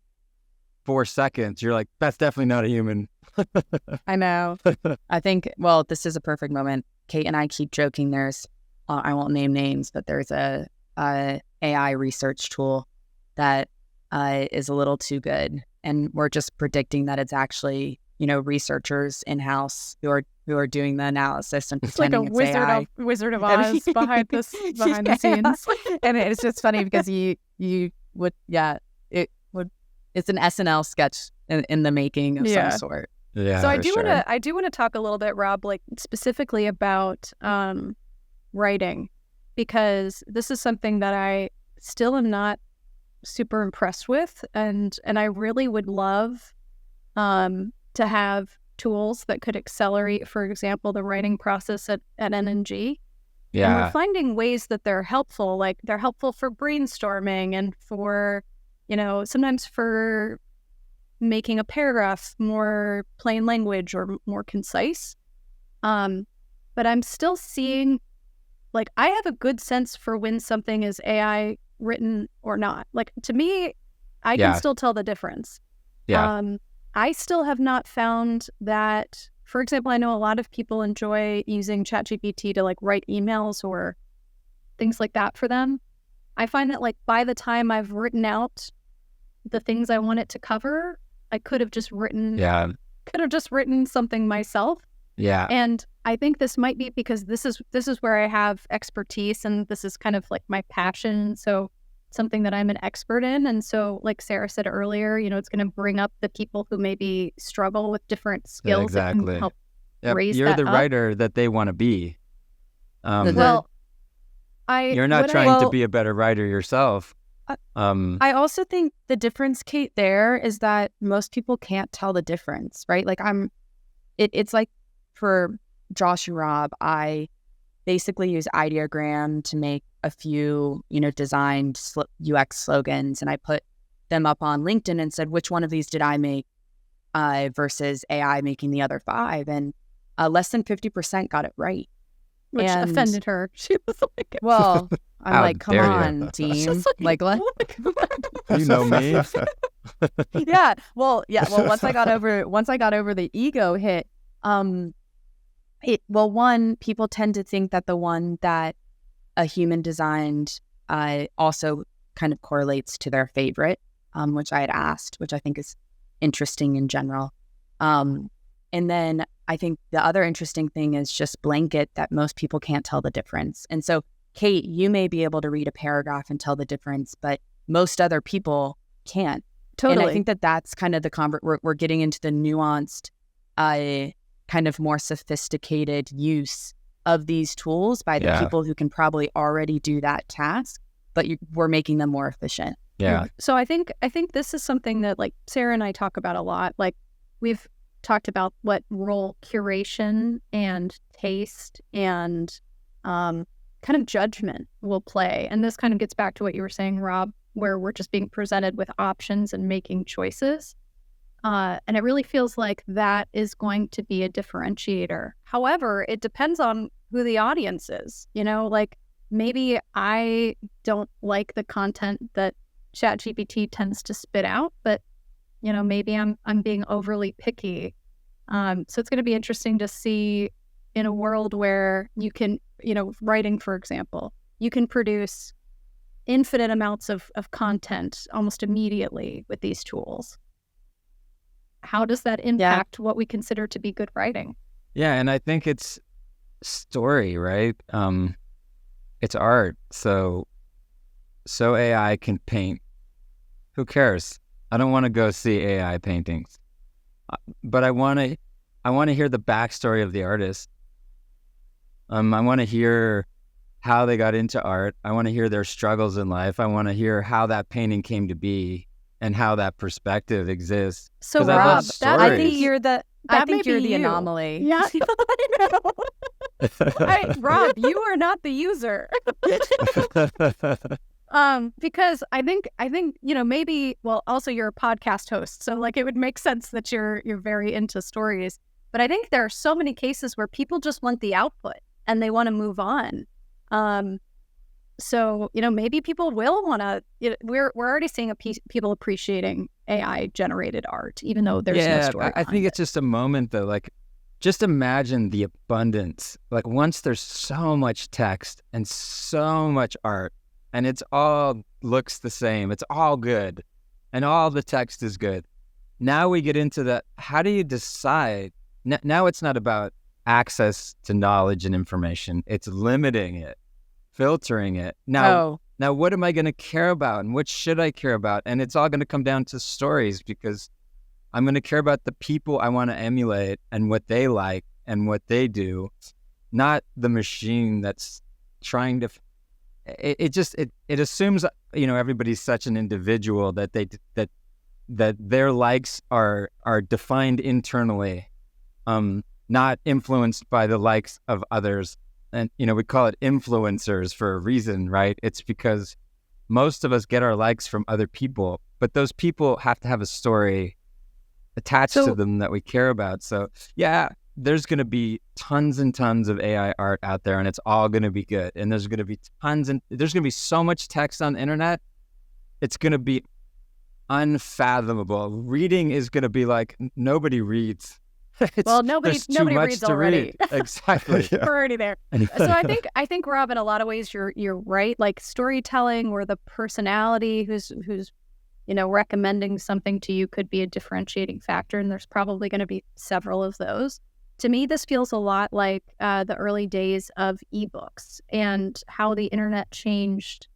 4 seconds. You're like, that's definitely not a human. I know. I think, this is a perfect moment. Kate and I keep joking. There's, I won't name names, but there's a AI research tool that is a little too good. And we're just predicting that it's actually, researchers in-house who are doing the analysis and pretending it's AI. Wizard of Oz behind the scenes. And it's just funny because it's an SNL sketch in the making of some sort. Yeah. So I do want to talk a little bit, Rob, like specifically about writing, because this is something that I still am not super impressed with, and I really would love to have tools that could accelerate, for example, the writing process at NNG. Yeah. And we're finding ways that they're helpful, like they're helpful for brainstorming and for, sometimes for making a paragraph more plain language or more concise. But I'm still seeing, like, I have a good sense for when something is AI written or not. Like, to me, I can still tell the difference. Yeah. I still have not found that, for example, I know a lot of people enjoy using ChatGPT to like write emails or things like that for them. I find that like by the time I've written out the things I want it to cover, I could have just written something myself. Yeah. And I think this might be because this is where I have expertise, and this is kind of like my passion. So something that I'm an expert in. And so like Sarah said earlier, it's going to bring up the people who maybe struggle with different skills. Exactly. That can help raise You're that the up. writer that they want to be. You're not trying to be a better writer yourself. I also think the difference, Kate, there is that most people can't tell the difference, right? Like it's like for Josh and Rob, I basically use Ideogram to make a few, designed UX slogans, and I put them up on LinkedIn and said, which one of these did I make versus AI making the other 5? And less than 50% got it right. Which offended her. She was like, well, I'm How like, come dare on, you. team. Like, what? You know me. Yeah. Well, once I got over the ego hit, one, people tend to think that the one that a human designed also kind of correlates to their favorite, which I had asked, which I think is interesting in general. And then I think the other interesting thing is just blanket that most people can't tell the difference. And so, Kate, you may be able to read a paragraph and tell the difference, but most other people can't. Totally. And I think that that's kind of the we're getting into the nuanced, kind of more sophisticated use of these tools by the people who can probably already do that task, but we're making them more efficient. Yeah. So I think this is something that like Sarah and I talk about a lot. Like we've talked about what role curation and taste and kind of judgment will play. And this kind of gets back to what you were saying, Rob, where we're just being presented with options and making choices. And it really feels like that is going to be a differentiator. However, it depends on who the audience is. Like maybe I don't like the content that ChatGPT tends to spit out, but maybe I'm being overly picky. So it's going to be interesting to see in a world where you can, writing, for example, you can produce infinite amounts of content almost immediately with these tools. How does that impact what we consider to be good writing? Yeah, and I think it's story, right? It's art. So AI can paint. Who cares? I don't want to go see AI paintings, but I want to hear the backstory of the artist. I want to hear how they got into art. I want to hear their struggles in life. I want to hear how that painting came to be and how that perspective exists. So Rob, I think you're the you. anomaly. Yeah, I know. Rob, you are not the user. Because I think maybe, well, also you're a podcast host, so like it would make sense that you're very into stories. But I think there are so many cases where people just want the output and they want to move on. So maybe people will want to. We're already seeing people appreciating AI generated art, even though there's no story. I think it's just a moment though. Like, just imagine the abundance. Like once there's so much text and so much art, and it's all looks the same. It's all good, and all the text is good. Now we get into the how do you decide? Now it's not about access to knowledge and information. It's limiting it, filtering it. Now what am I going to care about and what should I care about? And it's all going to come down to stories, because I'm going to care about the people I want to emulate and what they like and what they do, not the machine that's trying to. It assumes everybody's such an individual that that their likes are defined internally, not influenced by the likes of others. And we call it influencers for a reason, right? It's because most of us get our likes from other people, but those people have to have a story attached to them that we care about. So yeah, there's going to be tons and tons of AI art out there, and it's all going to be good. And there's going to be there's going to be so much text on the internet. It's going to be unfathomable. Reading is going to be like, nobody reads. Nobody reads already. Read. Exactly. We're already there. So I think Rob, in a lot of ways, you're right. Like storytelling or the personality who's recommending something to you could be a differentiating factor, and there's probably going to be several of those. To me, this feels a lot like the early days of ebooks and how the internet changed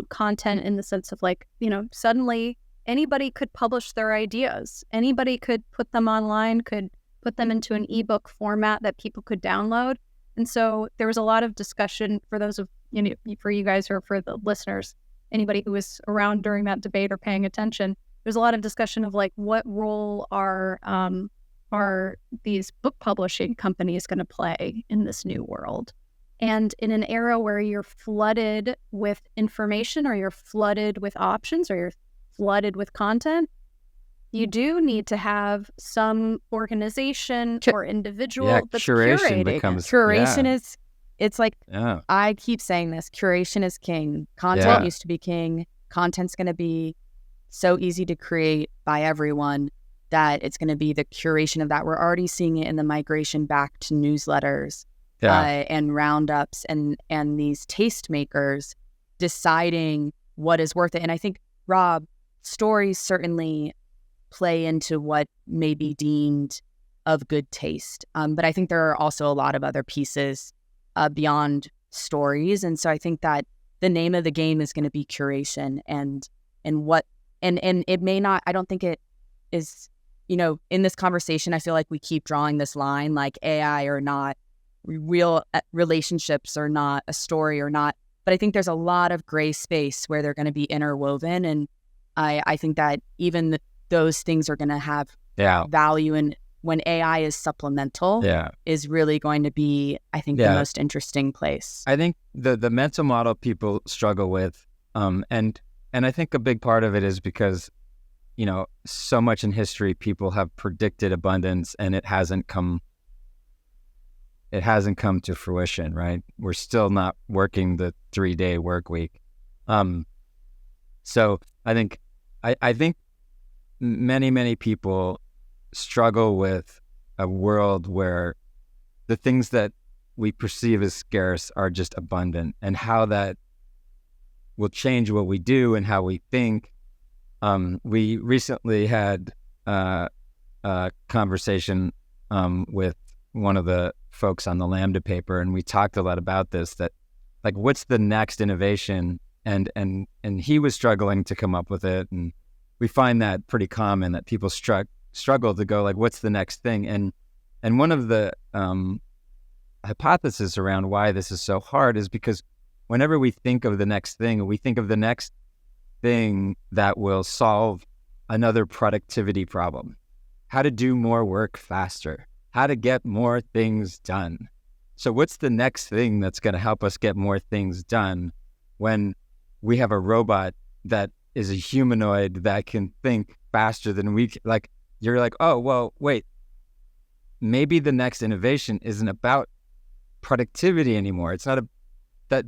content, in the sense of like, suddenly anybody could publish their ideas. Anybody could put them online, could put them into an ebook format that people could download. And so there was a lot of discussion for those of, for you guys or for the listeners, anybody who was around during that debate or paying attention, there's a lot of discussion of like, what role are are these book publishing companies going to play in this new world? And in an era where you're flooded with information, or you're flooded with options, or you're flooded with content, you do need to have some organization or individual that's curation curating. is, it's like, I keep saying this, curation is king. Content used to be king. Content's going to be so easy to create by everyone that it's going to be the curation of that. We're already seeing it in the migration back to newsletters and roundups and these tastemakers deciding what is worth it. And I think, Rob, stories certainly play into what may be deemed of good taste. But I think there are also a lot of other pieces beyond stories. And so I think that the name of the game is going to be curation and it may not, I don't think it is, in this conversation, I feel like we keep drawing this line, like AI or not, real relationships or not, a story or not. But I think there's a lot of gray space where they're going to be interwoven. And I think that even those things are going to have value. And when AI is supplemental, is really going to be, I think, the most interesting place. I think the mental model people struggle with, and I think a big part of it is because, so much in history people have predicted abundance and it hasn't come to fruition, right? We're still not working the 3-day work week. So I think many people struggle with a world where the things that we perceive as scarce are just abundant, and how that will change what we do and how we think. We recently had a conversation with one of the folks on the Lambda paper, and we talked a lot about this, that like, what's the next innovation? And he was struggling to come up with it, and we find that pretty common, that people struggle to go like, what's the next thing? And one of the hypotheses around why this is so hard is because whenever we think of the next thing, we think of the next thing that will solve another productivity problem, how to do more work faster, how to get more things done. So what's the next thing that's going to help us get more things done when we have a robot that is a humanoid that can think faster than we can? Like, you're like, oh, well, wait, maybe the next innovation isn't about productivity anymore. It's not that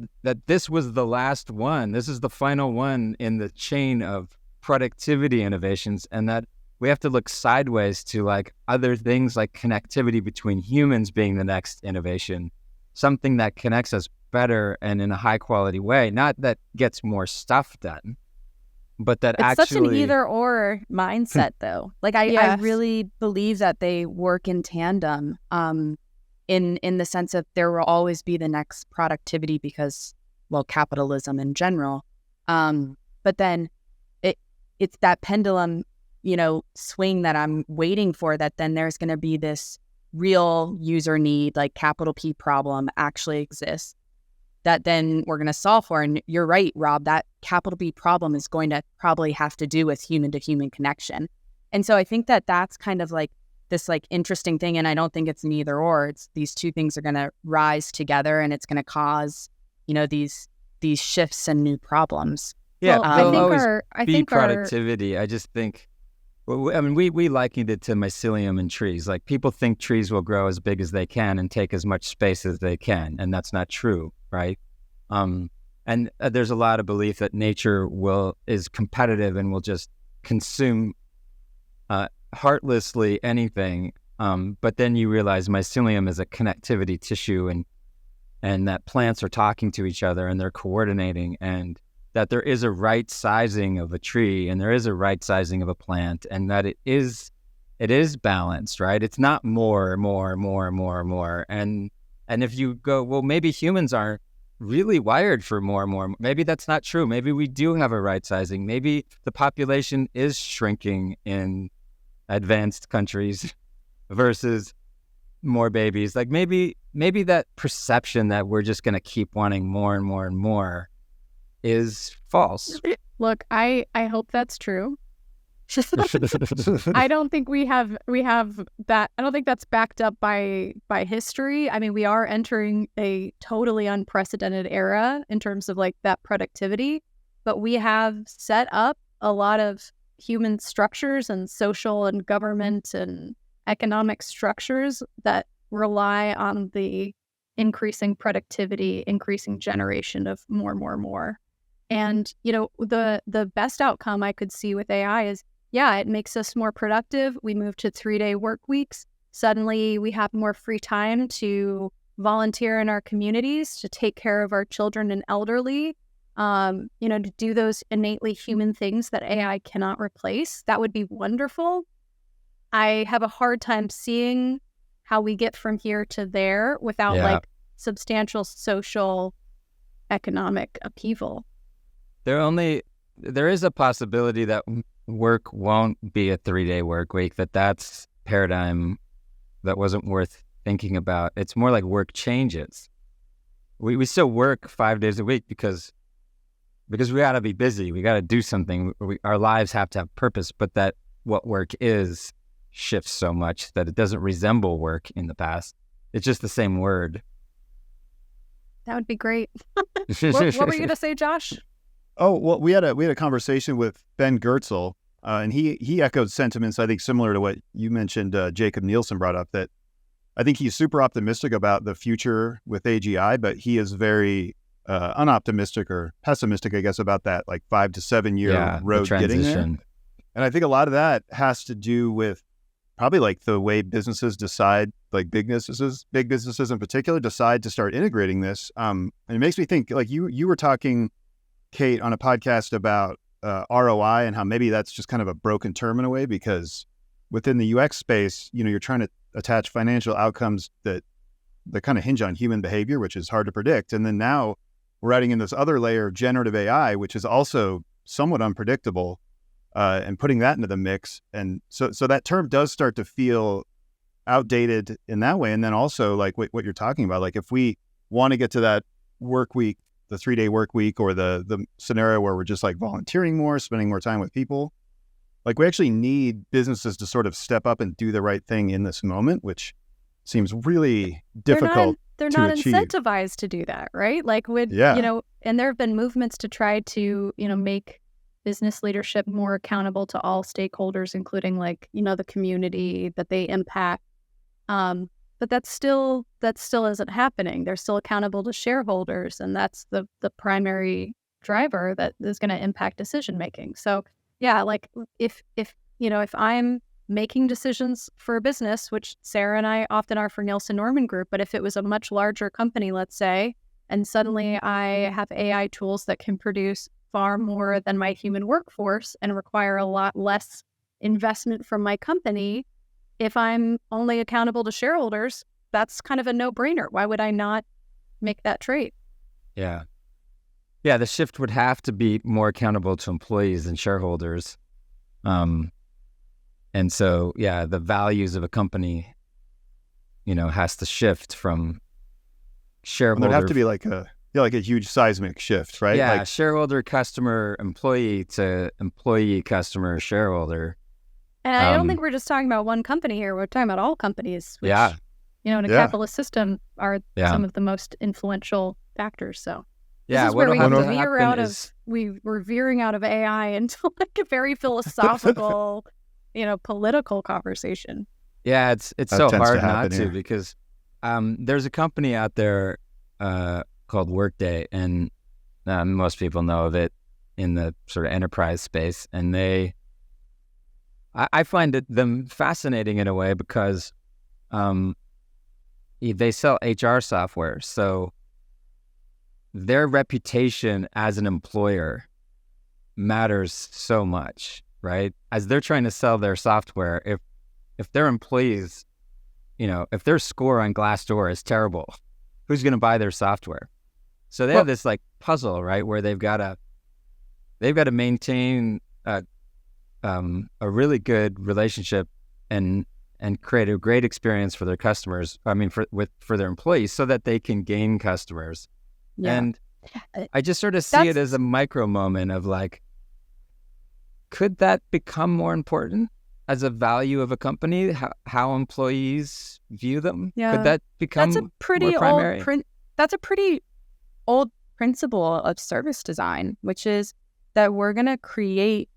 this was the last one. This is the final one in the chain of productivity innovations, and that we have to look sideways to like other things, like connectivity between humans being the next innovation, something that connects us better and in a high quality way, not that gets more stuff done, but that it's such an either or mindset though. Like I really believe that they work in tandem, in the sense of there will always be the next productivity because, well, capitalism in general. But then it's that pendulum, swing that I'm waiting for, that then there's going to be this real user need, like capital P problem actually exists, that then we're going to solve for. And you're right, Rob, that capital P problem is going to probably have to do with human to human connection. And so I think that that's kind of like this like interesting thing. And I don't think it's an either or. It's these two things are going to rise together, and it's going to cause, these shifts and new problems. Yeah, well, I think productivity. I just think, I mean, we likened it to mycelium in trees. Like, people think trees will grow as big as they can and take as much space as they can, and that's not true, right? And there's a lot of belief that nature is competitive and will just consume heartlessly anything. But then you realize mycelium is a connectivity tissue, and that plants are talking to each other and they're coordinating, and that there is a right sizing of a tree and there is a right sizing of a plant, and that it is balanced, right? It's not more. And if you go, well, maybe humans aren't really wired for more. Maybe that's not true. Maybe we do have a right sizing. Maybe the population is shrinking in advanced countries versus more babies. Like, maybe that perception that we're just going to keep wanting more and more and more is false. Look, I hope that's true. I don't think we have that. I don't think that's backed up by history. I mean, we are entering a totally unprecedented era in terms of like that productivity, but we have set up a lot of human structures and social and government and economic structures that rely on the increasing productivity, increasing generation of more. And, you know, the best outcome I could see with AI is, yeah, it makes us more productive. We move to 3-day work weeks. Suddenly we have more free time to volunteer in our communities, to take care of our children and elderly, you know, to do those innately human things that AI cannot replace. That would be wonderful. I have a hard time seeing how we get from here to there without like substantial social, economic upheaval. There is a possibility that work won't be a 3-day work week, that's paradigm that wasn't worth thinking about. It's more like work changes. We still work 5 days a week because we got to be busy. We got to do something. Our lives have to have purpose, but that what work is shifts so much that it doesn't resemble work in the past. It's just the same word. That would be great. What were you going to say, Josh? Oh, well, we had a conversation with Ben Goertzel, and he echoed sentiments, I think, similar to what you mentioned, Jacob Nielsen brought up, that I think he's super optimistic about the future with AGI, but he is very unoptimistic or pessimistic, I guess, about that like 5 to 7 year road getting there. And I think a lot of that has to do with probably like the way businesses decide, like big businesses in particular, decide to start integrating this. And it makes me think, like you were talking, Kate, on a podcast about ROI and how maybe that's just kind of a broken term in a way, because within the UX space, you know, you're trying to attach financial outcomes that kind of hinge on human behavior, which is hard to predict. And then now we're adding in this other layer of generative AI, which is also somewhat unpredictable, and putting that into the mix. And so that term does start to feel outdated in that way. And then also like what you're talking about, like if we want to get to that work week, the 3-day work week, or the scenario where we're just like volunteering more, spending more time with people, like we actually need businesses to sort of step up and do the right thing in this moment, which seems really difficult. They're not incentivized to do that, right? Like you know, and there have been movements to try to, you know, make business leadership more accountable to all stakeholders, including like, you know, the community that they impact. But that still isn't happening. They're still accountable to shareholders, and that's the primary driver that is going to impact decision making. So yeah, like if you know, if I'm making decisions for a business, which Sarah and I often are for Nielsen Norman Group, but if it was a much larger company, let's say, and suddenly I have AI tools that can produce far more than my human workforce and require a lot less investment from my company, if I'm only accountable to shareholders, that's kind of a no-brainer. Why would I not make that trade? Yeah. Yeah, the shift would have to be more accountable to employees and shareholders. And so, yeah, the values of a company, you know, has to shift from shareholder. There'd have to be like a huge seismic shift, right? Yeah, like, shareholder, customer, employee to employee, customer, shareholder. And I don't think we're just talking about one company here. We're talking about all companies, which, you know, in a capitalist system are some of the most influential factors. So this is where we're veering out of AI into like a very philosophical, you know, political conversation. Yeah, it's so hard not to, because there's a company out there called Workday, and most people know of it in the sort of enterprise space, and I find them fascinating in a way because they sell HR software, so their reputation as an employer matters so much, right? As they're trying to sell their software, if their employees, you know, if their score on Glassdoor is terrible, who's going to buy their software? So they have this like puzzle, right, where they've got to maintain a really good relationship and create a great experience for their customers. I mean, for their employees, so that they can gain customers. Yeah. And I just sort of see it as a micro moment of like, could that become more important as a value of a company? How employees view them? Yeah. Could that become That's a pretty more primary? That's a pretty old principle of service design, which is that we're going to create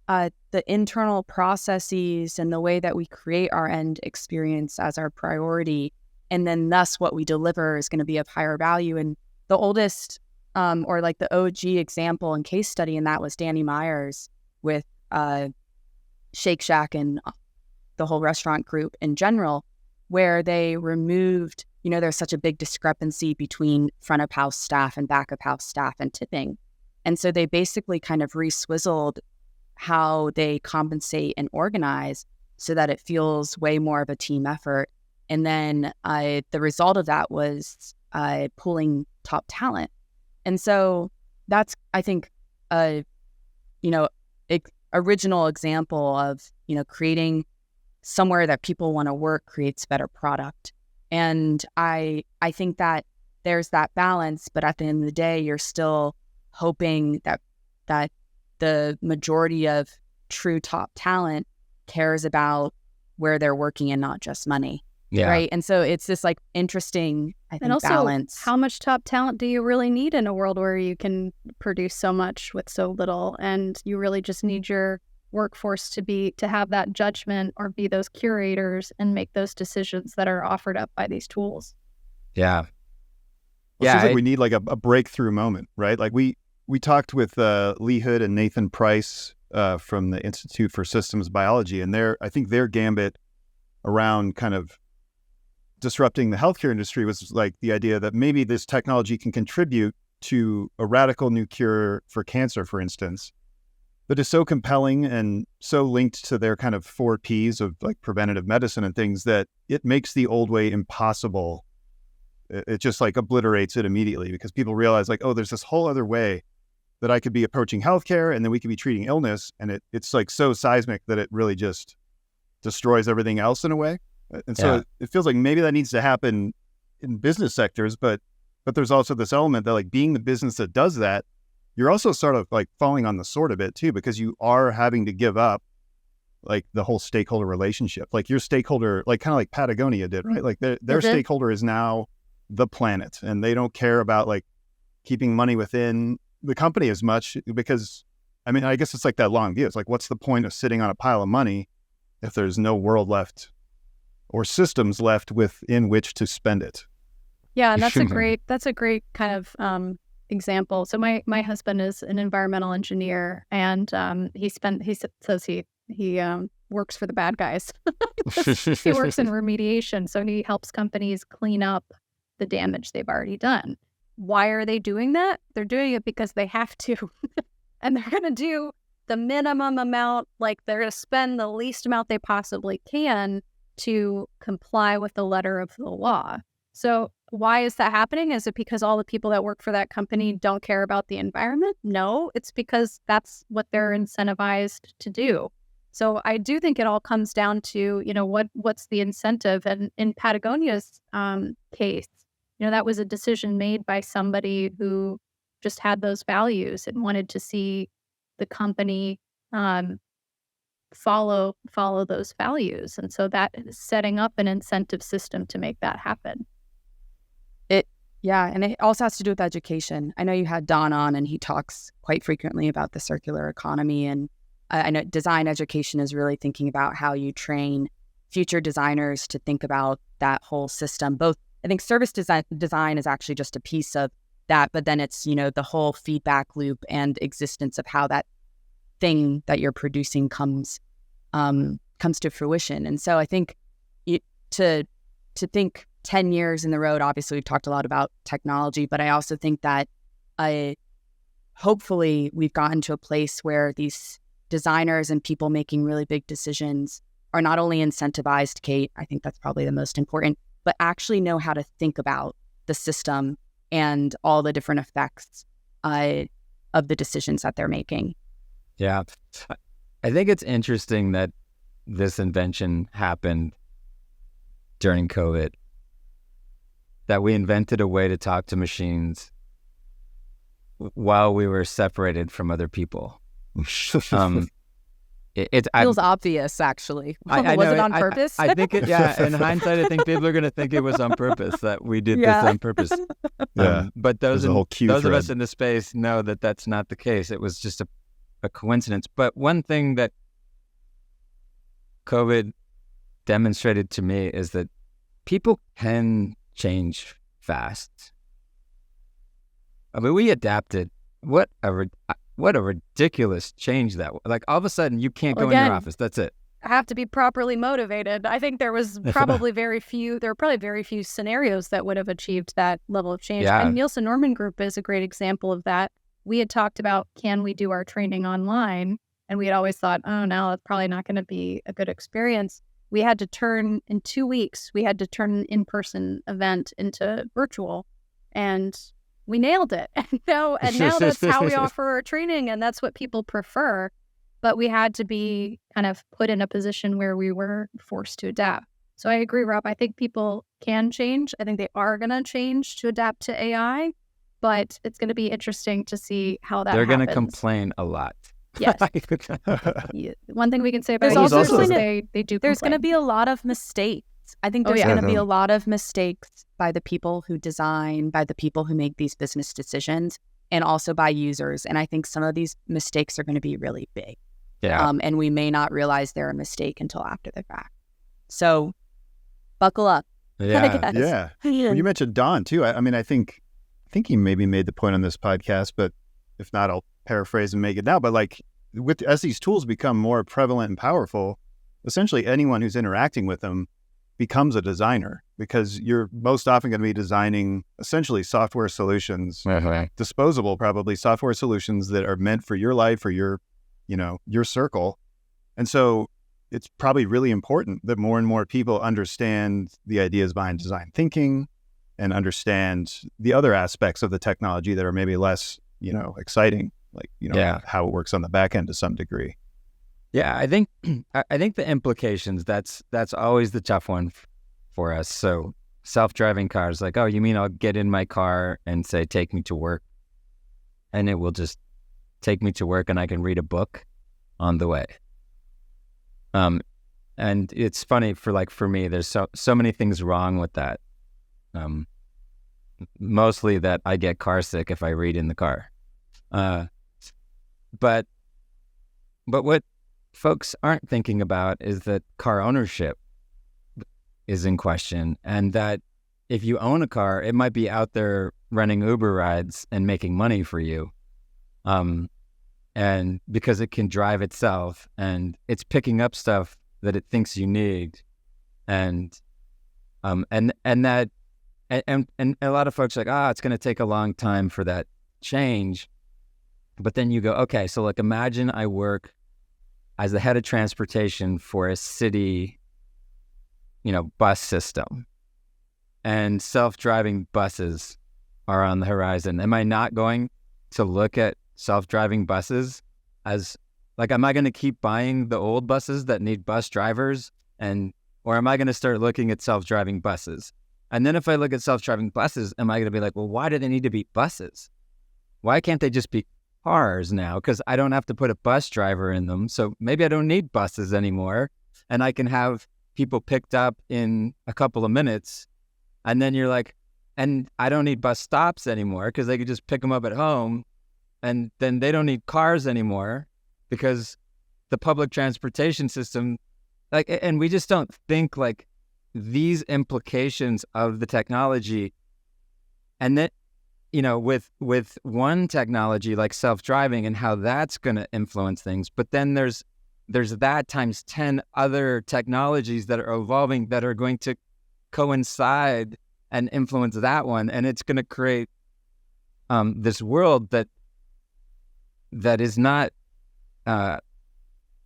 the internal processes and the way that we create our end experience as our priority. And then thus what we deliver is going to be of higher value. And the oldest or like the OG example and case study in that was Danny Myers with Shake Shack and the whole restaurant group in general, where they removed, there's such a big discrepancy between front of house staff and back of house staff and tipping. And so they basically kind of re-swizzled how they compensate and organize so that it feels way more of a team effort. And then the result of that was pulling top talent. And so that's, I think, original example of, creating somewhere that people want to work creates better product. And I think that there's that balance, but at the end of the day, you're still hoping that the majority of true top talent cares about where they're working and not just money. Yeah. Right. And so it's this like interesting, I think, and also, balance. How much top talent do you really need in a world where you can produce so much with so little, and you really just need your workforce to have that judgment or be those curators and make those decisions that are offered up by these tools. Yeah. Well, it seems like we need like a breakthrough moment, right? Like we talked with Lee Hood and Nathan Price from the Institute for Systems Biology, and I think their gambit around kind of disrupting the healthcare industry was like the idea that maybe this technology can contribute to a radical new cure for cancer, for instance, that is so compelling and so linked to their kind of 4 Ps of like preventative medicine and things that it makes the old way impossible. It just like obliterates it immediately because people realize like, oh, there's this whole other way that I could be approaching healthcare, and then we could be treating illness. And it's like so seismic that it really just destroys everything else in a way. And so it feels like maybe that needs to happen in business sectors, but there's also this element that like being the business that does that, you're also sort of like falling on the sword a bit too, because you are having to give up like the whole stakeholder relationship. Like your stakeholder, like kind of like Patagonia did, right? Like their stakeholder is now the planet, and they don't care about like keeping money within the company as much, because I mean, I guess it's like that long view. It's like, what's the point of sitting on a pile of money if there's no world left or systems left within which to spend it? Yeah, and that's a great kind of example. So my husband is an environmental engineer, and he says he works for the bad guys. He works in remediation, so he helps companies clean up the damage they've already done. Why are they doing that? They're doing it because they have to, and they're going to do the minimum amount. Like they're going to spend the least amount they possibly can to comply with the letter of the law. So why is that happening? Is it because all the people that work for that company don't care about the environment? No, it's because that's what they're incentivized to do. So I do think it all comes down to, what's the incentive? And in Patagonia's case, that was a decision made by somebody who just had those values and wanted to see the company follow those values. And so that is setting up an incentive system to make that happen. And it also has to do with education. I know you had Don on, and he talks quite frequently about the circular economy. And I know design education is really thinking about how you train future designers to think about that whole system. Both, I think service design is actually just a piece of that, but then it's, the whole feedback loop and existence of how that thing that you're producing comes to fruition. And so I think to think 10 years in the road, obviously we've talked a lot about technology, but I also think that hopefully we've gotten to a place where these designers and people making really big decisions are not only incentivized, Kate, I think that's probably the most important, but actually know how to think about the system and all the different effects of the decisions that they're making. Yeah. I think it's interesting that this invention happened during COVID, that we invented a way to talk to machines while we were separated from other people. it feels obvious, actually. I Was know, it on purpose? I think in hindsight, I think people are going to think it was on purpose, that we did this on purpose. But those of us in the space know that that's not the case. It was just a coincidence. But one thing that COVID demonstrated to me is that people can change fast. I mean, we adapted. What a ridiculous change that was. Like, all of a sudden, you can't go in your office. That's it. Have to be properly motivated. I think there was probably very few scenarios that would have achieved that level of change. Yeah. And Nielsen Norman Group is a great example of that. We had talked about, can we do our training online? And we had always thought, oh, no, that's probably not going to be a good experience. We had to turn, in 2 weeks, an in-person event into virtual. And we nailed it. And now that's how we offer our training, and that's what people prefer. But we had to be kind of put in a position where we were forced to adapt. So I agree, Rob. I think people can change. I think they are going to change to adapt to AI, but it's going to be interesting to see how that happens. They're going to complain a lot. Yes. One thing we can say about There's users also is they do There's complain. going to be a lot of mistakes. I think there's going to be a lot of mistakes by the people who design, by the people who make these business decisions, and also by users. And I think some of these mistakes are going to be really big. Yeah. And we may not realize they're a mistake until after the fact. So buckle up. Yeah. Yeah. Well, you mentioned Don too. I think he maybe made the point on this podcast, but if not, I'll paraphrase and make it now. But like, as these tools become more prevalent and powerful, essentially anyone who's interacting with them becomes a designer, because you're most often going to be designing essentially software solutions, disposable probably software solutions that are meant for your life or your circle. And so it's probably really important that more and more people understand the ideas behind design thinking and understand the other aspects of the technology that are maybe less, exciting, like, how it works on the back end to some degree. Yeah, I think the implications, that's always the tough one for us. So self-driving cars, like, oh, you mean I'll get in my car and say, take me to work, and it will just take me to work and I can read a book on the way. And it's funny for me, there's so many things wrong with that. Mostly that I get car sick if I read in the car. But what folks aren't thinking about is that car ownership is in question, and that if you own a car, it might be out there running Uber rides and making money for you. And because it can drive itself and it's picking up stuff that it thinks you need. And a lot of folks are like, it's going to take a long time for that change. But then you go, okay, so like, imagine I work as the head of transportation for a city, bus system, and self-driving buses are on the horizon. Am I not going to look at self-driving buses as like, am I going to keep buying the old buses that need bus drivers, or am I going to start looking at self-driving buses? And then if I look at self-driving buses, am I going to be like, well, why do they need to be buses? Why can't they just be cars now? Because I don't have to put a bus driver in them. So maybe I don't need buses anymore, and I can have people picked up in a couple of minutes. And then you're like, and I don't need bus stops anymore because they could just pick them up at home. And then they don't need cars anymore because the public transportation system, and we just don't think like these implications of the technology. And then, with one technology like self-driving and how that's going to influence things, but then there's that times 10 other technologies that are evolving that are going to coincide and influence that one, and it's going to create this world that is not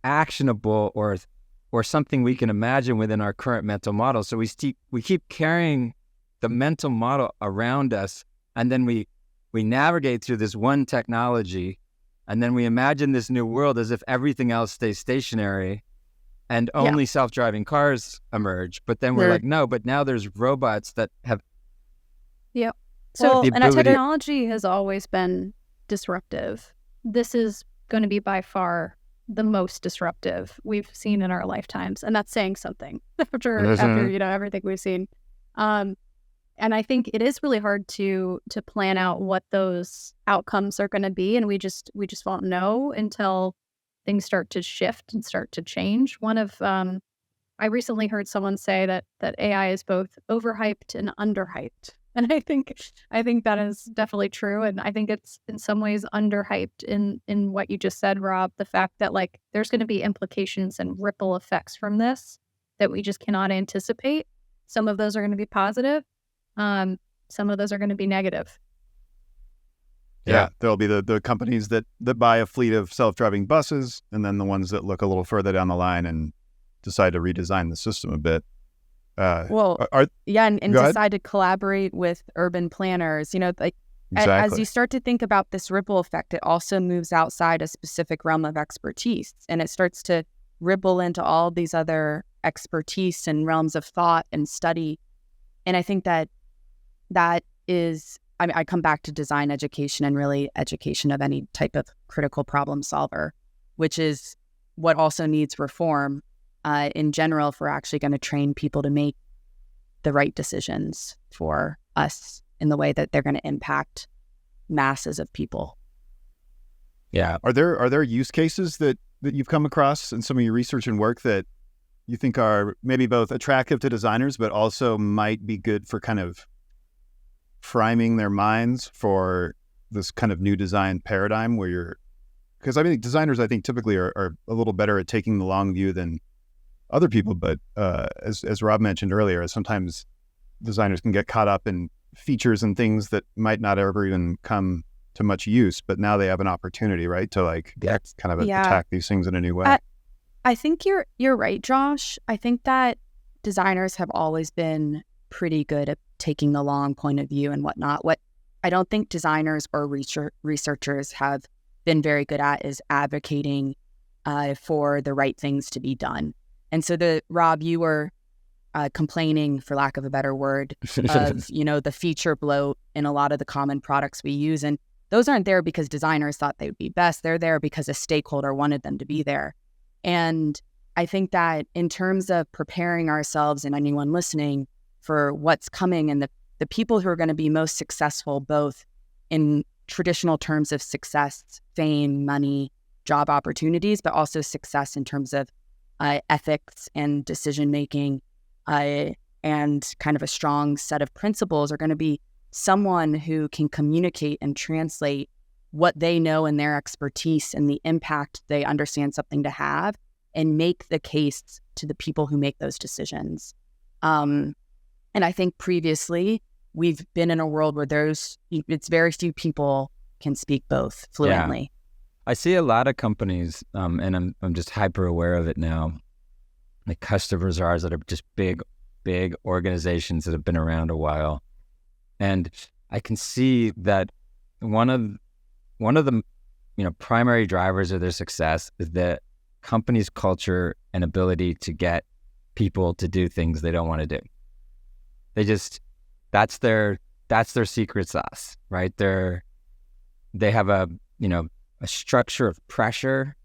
actionable or something we can imagine within our current mental model. So we keep carrying the mental model around us, and then we navigate through this one technology, and then we imagine this new world as if everything else stays stationary and only self-driving cars emerge. But then we're like, no, but now there's robots that have... Yeah. So, and technology has always been disruptive. This is going to be by far the most disruptive we've seen in our lifetimes, and that's saying something after everything we've seen. And I think it is really hard to plan out what those outcomes are going to be, and we just won't know until things start to shift and start to change. I recently heard someone say that AI is both overhyped and underhyped, and I think that is definitely true. And I think it's in some ways underhyped in what you just said, Rob. The fact that like there's going to be implications and ripple effects from this that we just cannot anticipate. Some of those are going to be positive. Some of those are going to be negative. Yeah, there'll be the companies that buy a fleet of self-driving buses, and then the ones that look a little further down the line and decide to redesign the system a bit. And decide ahead. To collaborate with urban planners. Exactly. As you start to think about this ripple effect, it also moves outside a specific realm of expertise, and it starts to ripple into all these other expertise and realms of thought and study. And I think that is, I come back to design education and really education of any type of critical problem solver, which is what also needs reform in general if we're actually going to train people to make the right decisions for us in the way that they're going to impact masses of people. Yeah. Are there use cases that you've come across in some of your research and work that you think are maybe both attractive to designers, but also might be good for kind of priming their minds for this kind of new design paradigm because I mean, designers, I think typically are a little better at taking the long view than other people. But as Rob mentioned earlier, sometimes designers can get caught up in features and things that might not ever even come to much use, but now they have an opportunity, right, to attack these things in a new way. I think you're right, Josh. I think that designers have always been pretty good at taking the long point of view and whatnot. What I don't think designers or researchers have been very good at is advocating for the right things to be done. And so Rob, you were complaining, for lack of a better word, of the feature bloat in a lot of the common products we use, and those aren't there because designers thought they would be best. They're there because a stakeholder wanted them to be there. And I think that in terms of preparing ourselves and anyone listening for what's coming and the people who are going to be most successful, both in traditional terms of success, fame, money, job opportunities, but also success in terms of ethics and decision-making and kind of a strong set of principles, are going to be someone who can communicate and translate what they know and their expertise and the impact they understand something to have, and make the case to the people who make those decisions. And I think previously we've been in a world where it's very few people can speak both fluently. Yeah. I see a lot of companies, and I'm just hyper aware of it now, like customers of ours that are just big organizations that have been around a while. And I can see that one of the primary drivers of their success is the company's culture and ability to get people to do things they don't want to do. That's their secret sauce, right? They have a structure of pressure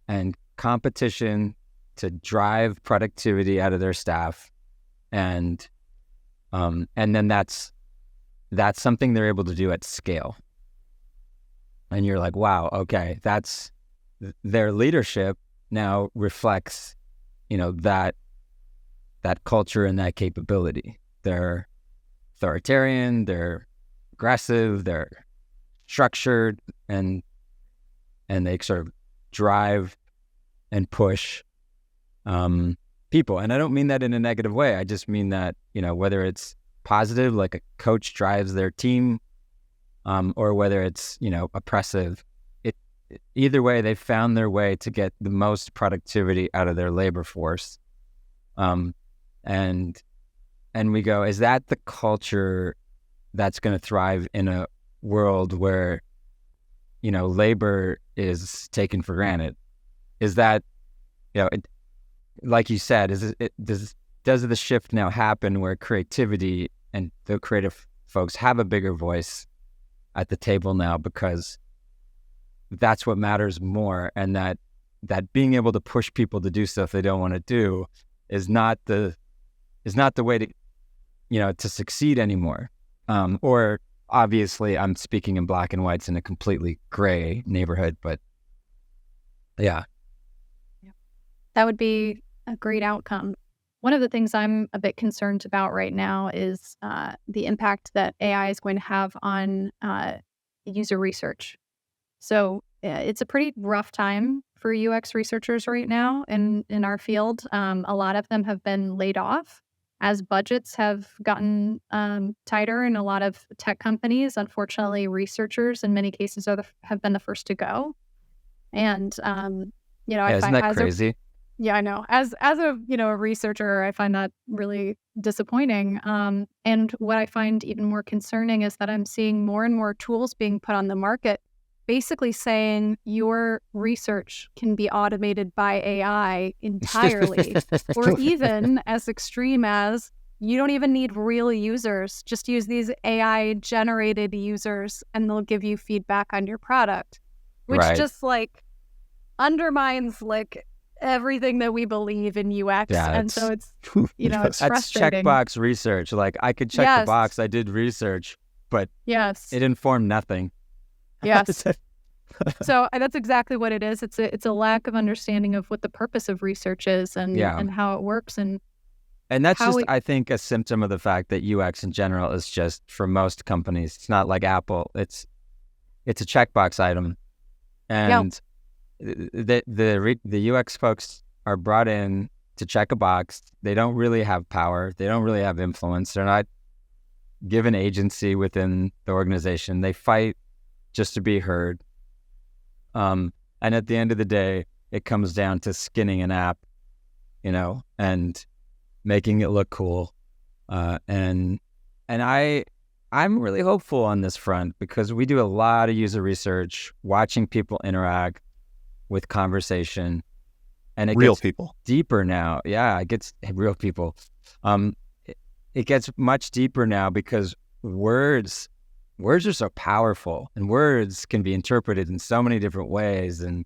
and competition to drive productivity out of their staff, and then that's something they're able to do at scale. And you're like, wow, okay, that's their leadership now reflects, that culture and that capability. They're authoritarian, they're aggressive, they're structured, and they sort of drive and push people. And I don't mean that in a negative way. I just mean that, whether it's positive, like a coach drives their team, or whether it's, oppressive, either way, they found their way to get the most productivity out of their labor force. And we go, is that the culture that's going to thrive in a world where, labor is taken for granted? Is that, like you said, does the shift now happen where creativity and the creative folks have a bigger voice at the table now because that's what matters more, and that that being able to push people to do stuff they don't want to do is not the way to, to succeed anymore. Or obviously I'm speaking in black and whites in a completely gray neighborhood, but yeah. That would be a great outcome. One of the things I'm a bit concerned about right now is the impact that AI is going to have on user research. So it's a pretty rough time for UX researchers right now in our field. A lot of them have been laid off as budgets have gotten tighter in a lot of tech companies. Unfortunately, researchers in many cases have been the first to go. And, I Isn't find that crazy? Yeah, I know. As a a researcher, I find that really disappointing. And what I find even more concerning is that I'm seeing more and more tools being put on the market, basically saying your research can be automated by AI entirely, or even as extreme as you don't even need real users. Just use these AI generated users, and they'll give you feedback on your product, which Right. just undermines everything that we believe in UX. Yeah, and so it's, Yes. it's That's frustrating. checkbox research. Like I could check the Yes. box, I did research, but Yes. it informed nothing. Yes. So that's exactly what it is. It's a lack of understanding of what the purpose of research is and how it works. And that's how just, I think, a symptom of the fact that UX in general is just, for most companies, it's not like Apple. It's a checkbox item. And the UX folks are brought in to check a box. They don't really have power. They don't really have influence. They're not given agency within the organization. They fight just to be heard. And at the end of the day, it comes down to skinning an app, and making it look cool. And I'm really hopeful on this front because we do a lot of user research, watching people interact with conversation, and it Real gets people. deeper now. Yeah, it gets real people. It gets much deeper now because words are so powerful, and words can be interpreted in so many different ways, and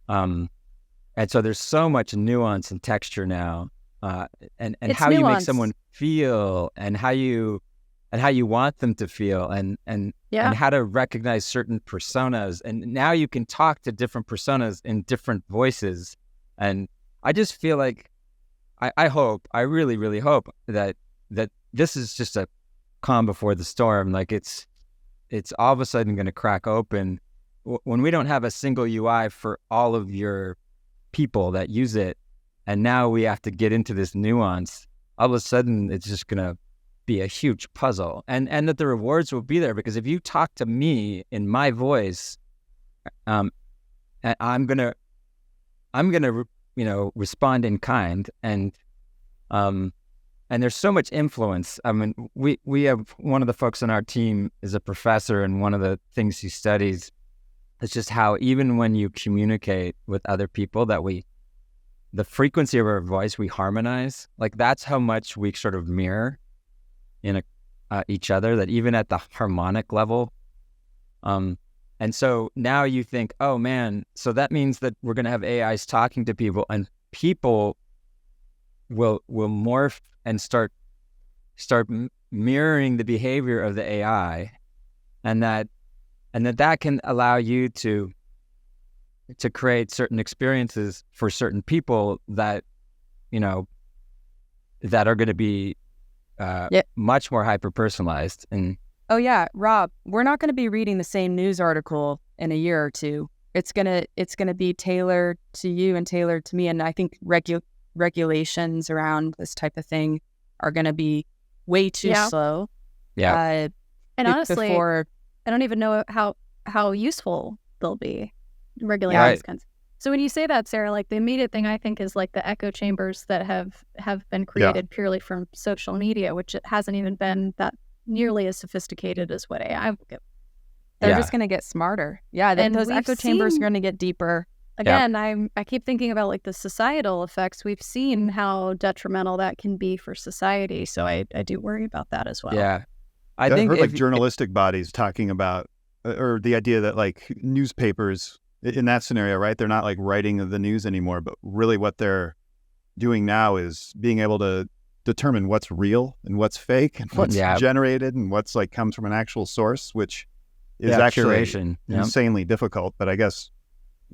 so there's so much nuance and texture now, and It's nuanced. how you make someone feel, and how you want them to feel, and how to recognize certain personas. And now you can talk to different personas in different voices. And I just feel like I really, really hope that this is just a calm before the storm. Like it's all of a sudden going to crack open when we don't have a single UI for all of your people that use it. And now we have to get into this nuance. All of a sudden, it's just going to be a huge puzzle, and that the rewards will be there, because if you talk to me in my voice, I'm gonna respond in kind, and there's so much influence. I mean, we have one of the folks on our team is a professor, and one of the things he studies is just how even when you communicate with other people, that the frequency of our voice, we harmonize. Like that's how much we sort of mirror in each other, that even at the harmonic level. And so now you think, oh man, so that means that we're going to have AIs talking to people, and people will morph and start mirroring the behavior of the AI, and that can allow you to create certain experiences for certain people that that are going to be much more hyper-personalized. And Oh yeah, Rob, we're not going to be reading the same news article in a year or two. It's gonna be tailored to you and tailored to me. And I think regulations around this type of thing are going to be way too slow. And honestly, I don't even know how useful they'll be regulating these kinds. So when you say that, Sarah, like the immediate thing I think is like the echo chambers that have been created purely from social media, which it hasn't even been that nearly as sophisticated as what AI will give. They're just going to get smarter. Yeah, And those we've echo chambers are seen- going to get deeper. Again, I keep thinking about like the societal effects. We've seen how detrimental that can be for society. So I do worry about that as well. yeah, I think heard like journalistic bodies talking about, or the idea that like newspapers in that scenario, right? They're not like writing the news anymore, but really what they're doing now is being able to determine what's real and what's fake and what's generated and what's like comes from an actual source, which is actually curation. Insanely difficult. But I guess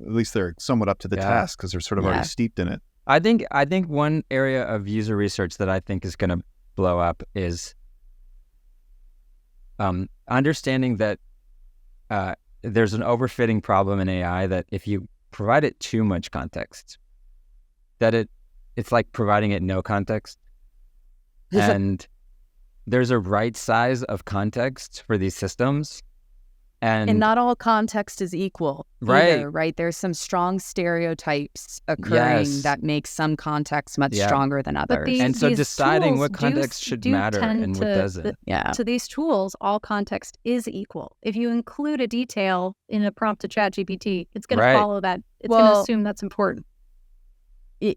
at least they're somewhat up to the task because they're sort of already steeped in it. I think one area of user research that I think is going to blow up is understanding that there's an overfitting problem in AI, that if you provide it too much context, that it's like providing it no context. And there's a right size of context for these systems. And not all context is equal either, right? There's some strong stereotypes occurring that make some context much stronger than others. And so deciding what context should matter and what doesn't. To these tools, all context is equal. If you include a detail in a prompt to ChatGPT, it's going to follow that. It's going to assume that's important.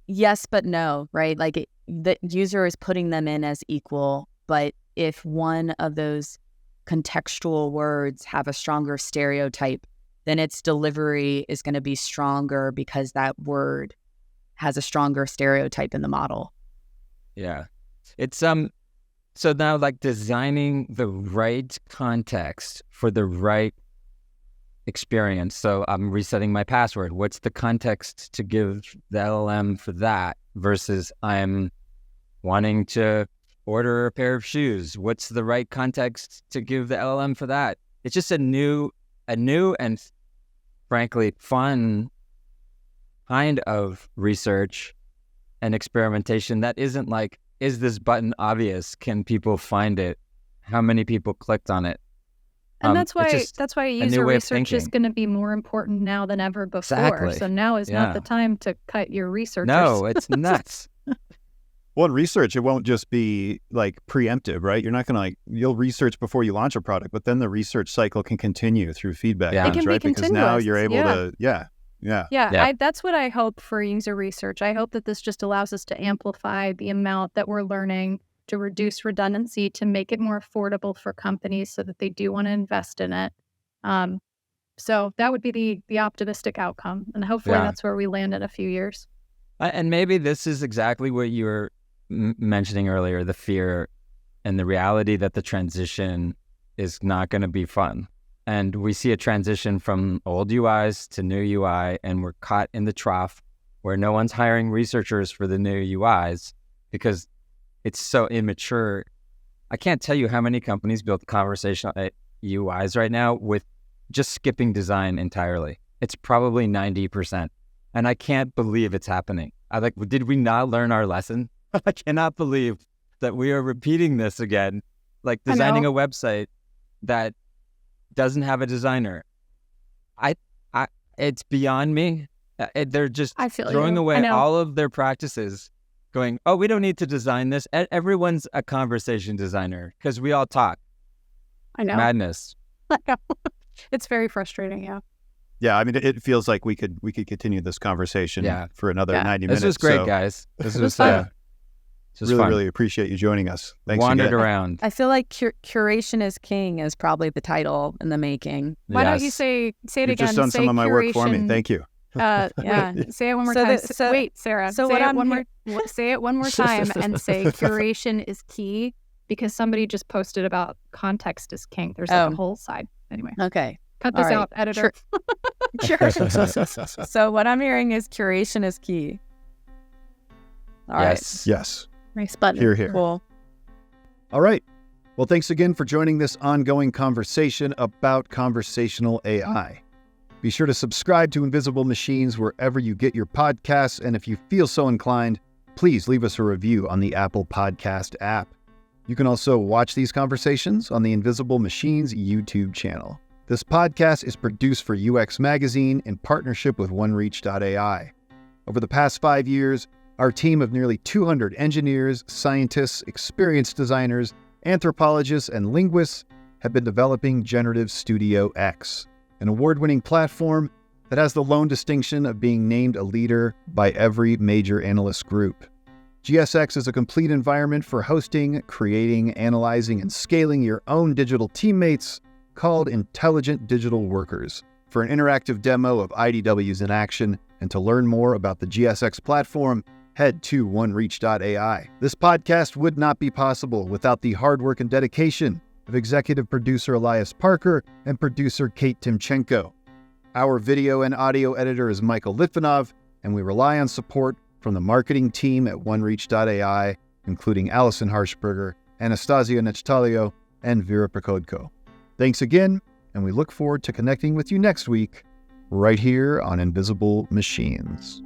Yes, but no, right? Like the user is putting them in as equal, but if one of those contextual words have a stronger stereotype, then its delivery is going to be stronger because that word has a stronger stereotype in the model. Yeah. It's so now like designing the right context for the right experience. So I'm resetting my password. What's the context to give the LLM for that versus I'm wanting to order a pair of shoes? What's the right context to give the LLM for that? It's just a new and frankly fun kind of research and experimentation that isn't like, is this button obvious? Can people find it? How many people clicked on it? And that's why user research is going to be more important now than ever before. Exactly. So now is not the time to cut your researchers. No, it's nuts. Well, in research, it won't just be like preemptive, right? You're not going to you'll research before you launch a product, but then the research cycle can continue through feedback loops, right? Because now you're able to, that's what I hope for user research. I hope that this just allows us to amplify the amount that we're learning, to reduce redundancy, to make it more affordable for companies so that they do want to invest in it. So that would be the optimistic outcome. And hopefully that's where we land in a few years. And maybe this is exactly what you were mentioning earlier, the fear and the reality that the transition is not going to be fun. And we see a transition from old UIs to new UI, and we're caught in the trough where no one's hiring researchers for the new UIs because it's so immature. I can't tell you how many companies build conversational UIs right now with just skipping design entirely. It's probably 90%. And I can't believe it's happening. Did we not learn our lesson? I cannot believe that we are repeating this again, like designing a website that doesn't have a designer. It's beyond me. They're just throwing away all of their practices, going, oh, we don't need to design this. Everyone's a conversation designer because we all talk. I know. Madness. I know. It's very frustrating, Yeah, I mean, it feels like we could continue this conversation for another 90 minutes. This was great, guys. This was fun. Really appreciate you joining us. Thanks Wandered again. around. I feel like curation is king is probably the title in the making. Why don't you say it You've again? Just done some of my work for me. Thank you. Say it one more time. Wait, Sarah. So say it one more time and say curation is key, because somebody just posted about context is king. There's like a whole side. Anyway. Okay. Cut this out, editor. Sure. So what I'm hearing is curation is key. All right. Yes. Nice button. Here. Cool. All right. Well, thanks again for joining this ongoing conversation about conversational AI. Be sure to subscribe to Invisible Machines wherever you get your podcasts. And if you feel so inclined, please leave us a review on the Apple Podcast app. You can also watch these conversations on the Invisible Machines YouTube channel. This podcast is produced for UX Magazine in partnership with OneReach.ai. Over the past 5 years, our team of nearly 200 engineers, scientists, experienced designers, anthropologists, and linguists have been developing Generative Studio X, an award-winning platform that has the lone distinction of being named a leader by every major analyst group. GSX is a complete environment for hosting, creating, analyzing, and scaling your own digital teammates called intelligent digital workers for for an interactive demo of IDWs in action and to learn more about the GSX platform, head to onereach.ai. This podcast would not be possible without the hard work and dedication of executive producer Elias Parker and producer Kate Timchenko. Our video and audio editor is Michael Litvinov, and we rely on support from the marketing team at onereach.ai, including Allison Harshberger, Anastasia Nechtalio, and Vera Prokodko. Thanks again, and we look forward to connecting with you next week, right here on Invisible Machines.